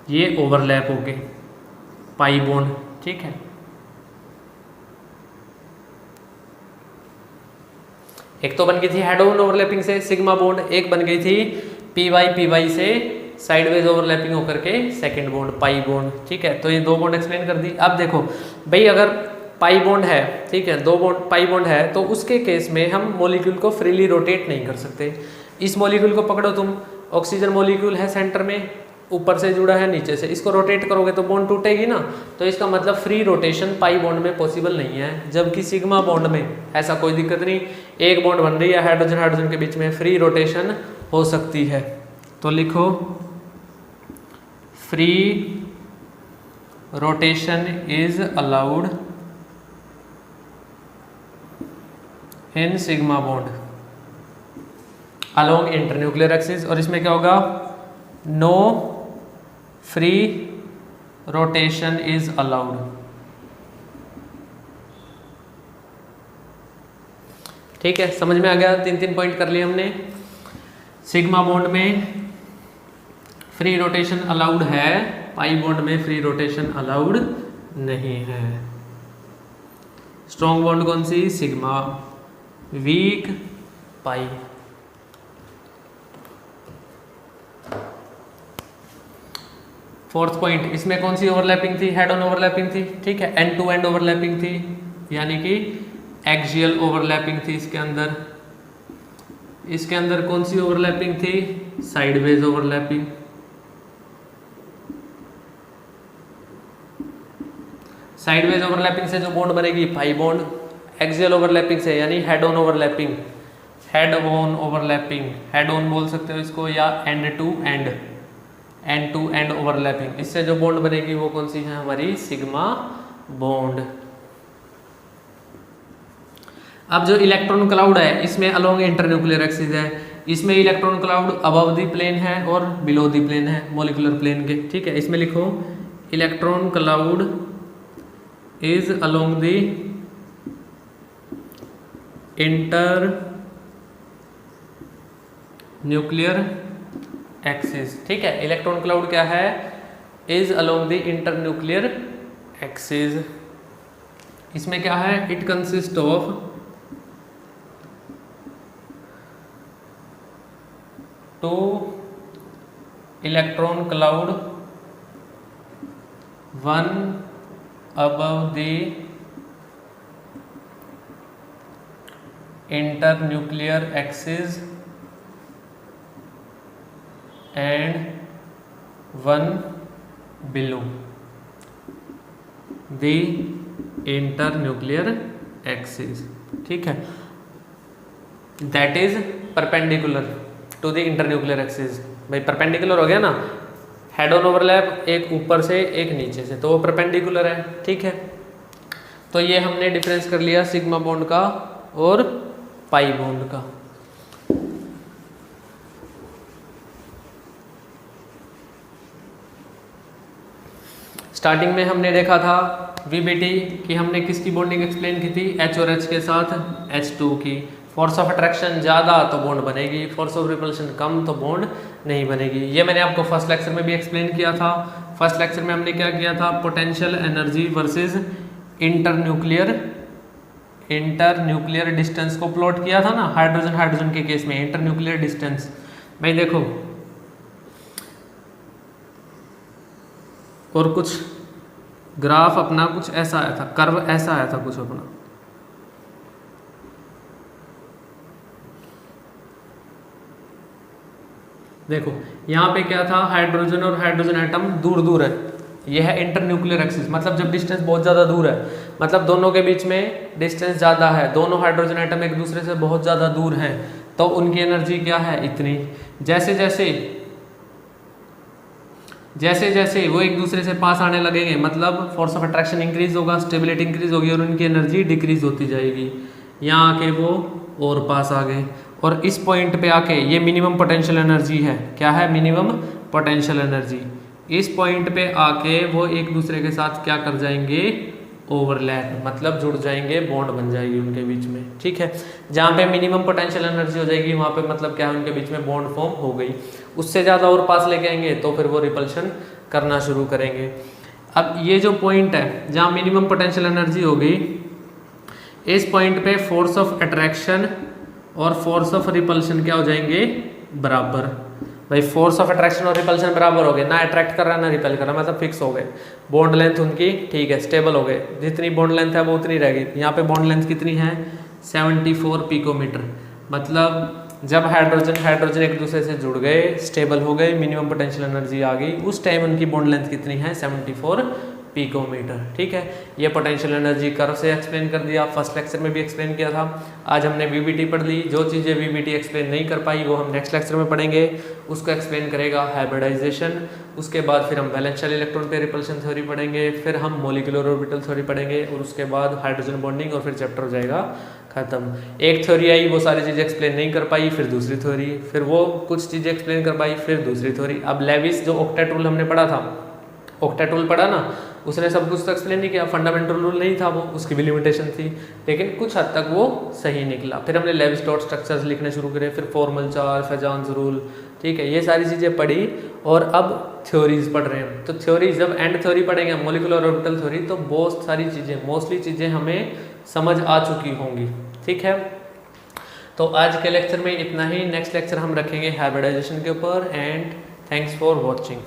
ये ओवरलैप हो गए पाई बॉन्ड, ठीक है। एक तो बन गई थी हेड ऑन ओवरलैपिंग से सिग्मा बॉन्ड, एक बन गई थी पी वाई से साइडवेज ओवरलैपिंग होकर के सेकंड बॉन्ड पाई बॉन्ड, ठीक है। तो ये दो बॉन्ड एक्सप्लेन कर दी। अब देखो भाई अगर पाई बॉन्ड है, ठीक है, दो बॉन्ड पाई बॉन्ड है, तो उसके केस में हम मॉलिक्यूल को फ्रीली रोटेट नहीं कर सकते। इस मॉलिक्यूल को पकड़ो तुम, ऑक्सीजन मॉलिक्यूल है सेंटर में, ऊपर से जुड़ा है नीचे से, इसको रोटेट करोगे तो बॉन्ड टूटेगी ना, तो इसका मतलब फ्री रोटेशन पाई बॉन्ड में पॉसिबल नहीं है। जबकि सिग्मा बॉन्ड में ऐसा कोई दिक्कत नहीं, एक बॉन्ड बन रही है हाइड्रोजन हाइड्रोजन के बीच में, फ्री रोटेशन हो सकती है। तो लिखो free rotation is allowed in sigma bond along internuclear axis. और इसमें क्या होगा, no free rotation is allowed, ठीक है। समझ में आ गया, तीन तीन पॉइंट कर लिए हमने। सिग्मा बॉन्ड में फ्री रोटेशन अलाउड है, पाई बॉन्ड में फ्री रोटेशन अलाउड नहीं है। स्ट्रॉन्ग बॉन्ड कौन सी, sigma, weak pi. Fourth point, इसमें कौन सी ओवरलैपिंग थी, हेड ऑन ओवरलैपिंग थी, ठीक है। एंड टू एंड ओवरलैपिंग थी, यानी कि एक्सियल ओवरलैपिंग थी। इसके अंदर कौन सी ओवरलैपिंग थी, साइडवेज ओवरलैपिंग। साइडवेज ओवरलैपिंग से जो बॉन्ड बनेगी पाई बॉन्ड, एक्सियल ओवरलैपिंग से यानी head on overlapping, head on overlapping, head on बोल सकते हो इसको, या एंड टू एंड ओवरलैपिंग, इससे जो बॉन्ड बनेगी वो कौन सी है, हमारी सिग्मा बॉन्ड। अब जो इलेक्ट्रॉन क्लाउड है, इसमें अलोंग इंटरन्यूक्लियर एक्सिस है, इसमें electron cloud above the plane है और बिलो द प्लेन है, मॉलिक्यूलर प्लेन के, ठीक है। इसमें लिखो electron cloud is along the inter nuclear axis. ठीक है, इलेक्ट्रॉन क्लाउड क्या है, is along the inter nuclear axis. इसमें क्या है, it consist of two electron cloud one above the inter nuclear axis and one below the inter nuclear axis. ठीक है, that is perpendicular to the inter nuclear axis. भाई perpendicular हो गया ना, head on overlap, एक ऊपर से एक नीचे से, तो वो परपेंडिकुलर है। ठीक है, तो ये हमने डिफरेंस कर लिया सिग्मा बॉन्ड का और पाई बॉन्ड का। स्टार्टिंग में हमने देखा था वीबीटी कि हमने किसकी बॉन्डिंग एक्सप्लेन की थी, H और H के साथ H2 की। फोर्स ऑफ अट्रैक्शन ज़्यादा तो बॉन्ड बनेगी, फोर्स ऑफ रिपल्शन कम तो बॉन्ड नहीं बनेगी। ये मैंने आपको फर्स्ट लेक्चर में भी एक्सप्लेन किया था। फर्स्ट लेक्चर में हमने क्या किया था, potential energy versus inter nuclear distance को प्लॉट किया था ना, हाइड्रोजन हाइड्रोजन के केस में इंटर न्यूक्लियर डिस्टेंस। भाई देखो, और कुछ ग्राफ अपना कुछ ऐसा आया था, कर्व ऐसा आया था कुछ अपना। देखो यहाँ पे क्या था, हाइड्रोजन और हाइड्रोजन एटम दूर दूर है, यह है इंटर न्यूक्लियर एक्सिस। मतलब जब डिस्टेंस बहुत ज़्यादा दूर है, मतलब दोनों के बीच में डिस्टेंस ज़्यादा है, दोनों हाइड्रोजन एटम एक दूसरे से बहुत ज़्यादा दूर हैं, तो उनकी एनर्जी क्या है, इतनी। जैसे जैसे वो एक दूसरे से पास आने लगेंगे, मतलब फोर्स ऑफ अट्रैक्शन इंक्रीज होगा, स्टेबिलिटी इंक्रीज होगी और उनकी एनर्जी डिक्रीज होती जाएगी। यहाँ आके वो और पास आ गए, और इस पॉइंट पे आके ये मिनिमम पोटेंशियल एनर्जी है। क्या है, मिनिमम पोटेंशियल एनर्जी। इस पॉइंट पे आके वो एक दूसरे के साथ क्या कर जाएंगे, ओवरलैप, मतलब जुड़ जाएंगे, बॉन्ड बन जाएगी उनके बीच में। ठीक है, जहाँ पे मिनिमम पोटेंशियल एनर्जी हो जाएगी वहाँ पे मतलब क्या है, उनके बीच में बॉन्ड फॉर्म हो गई। उससे ज़्यादा और पास लेके आएंगे तो फिर वो रिपल्शन करना शुरू करेंगे। अब ये जो पॉइंट है जहाँ मिनिमम पोटेंशियल एनर्जी होगी, इस पॉइंट पे फोर्स ऑफ अट्रैक्शन और फोर्स ऑफ रिपल्शन क्या हो जाएंगे, बराबर। भाई फोर्स ऑफ अट्रैक्शन और रिपल्शन बराबर हो गए, ना अट्रैक्ट कर रहा है ना रिपेल कर रहा है, मतलब फिक्स हो गए। बॉन्ड लेंथ उनकी ठीक है, स्टेबल हो गए, जितनी बॉन्ड लेंथ है वो उतनी रहेगी। यहाँ पे बॉन्ड लेंथ कितनी है, 74 पिकोमीटर। मतलब जब हाइड्रोजन एक दूसरे से जुड़ गए, स्टेबल हो गए, मिनिमम पोटेंशियल एनर्जी आ गई, उस टाइम उनकी बॉन्ड लेंथ कितनी है, 74 पिकोमीटर। ठीक है, ये पोटेंशियल एनर्जी कर्व से एक्सप्लेन कर दिया, फर्स्ट लेक्चर में भी एक्सप्लेन किया था। आज हमने वीबीटी पढ़ ली, जो चीज़ें वीबीटी एक्सप्लेन नहीं कर पाई वो हम नेक्स्ट लेक्चर में पढ़ेंगे, उसको एक्सप्लेन करेगा हाइब्रिडाइजेशन। उसके बाद फिर हम वैलेंस शेल इलेक्ट्रॉन पे रिपल्शन थ्योरी पढ़ेंगे, फिर हम मॉलिक्यूलर ऑर्बिटल थ्योरी पढ़ेंगे, और उसके बाद हाइड्रोजन बॉन्डिंग, और फिर चैप्टर हो जाएगा खत्म। एक थ्योरी आई, वो सारी चीज़ें एक्सप्लेन नहीं कर पाई, फिर दूसरी थ्योरी, फिर वो कुछ चीज़ें एक्सप्लेन कर पाई, फिर दूसरी थ्योरी। अब लेविस जो ऑक्टेट रूल हमने पढ़ा था, ऑक्टेट रूल पढ़ा ना, उसने सब कुछ तो एक्सप्लेन नहीं किया, फंडामेंटल रूल नहीं था वो, उसकी भी लिमिटेशन थी, लेकिन कुछ हद तक वो सही निकला। फिर हमने लेविस डॉट स्ट्रक्चर्स लिखने शुरू करे, फिर फॉर्मल चार्ज, फेजान्स रूल, ठीक है, ये सारी चीज़ें पढ़ी, और अब थ्योरीज पढ़ रहे हैं। तो थ्योरी जब एंड थ्योरी पढ़ेंगे, मॉलिक्यूलर ऑर्बिटल थ्योरी, तो बहुत सारी चीज़ें, मोस्टली चीज़ें हमें समझ आ चुकी होंगी। ठीक है, तो आज के लेक्चर में इतना ही। नेक्स्ट लेक्चर हम रखेंगे हाइब्रिडाइजेशन के ऊपर। And thanks for watching.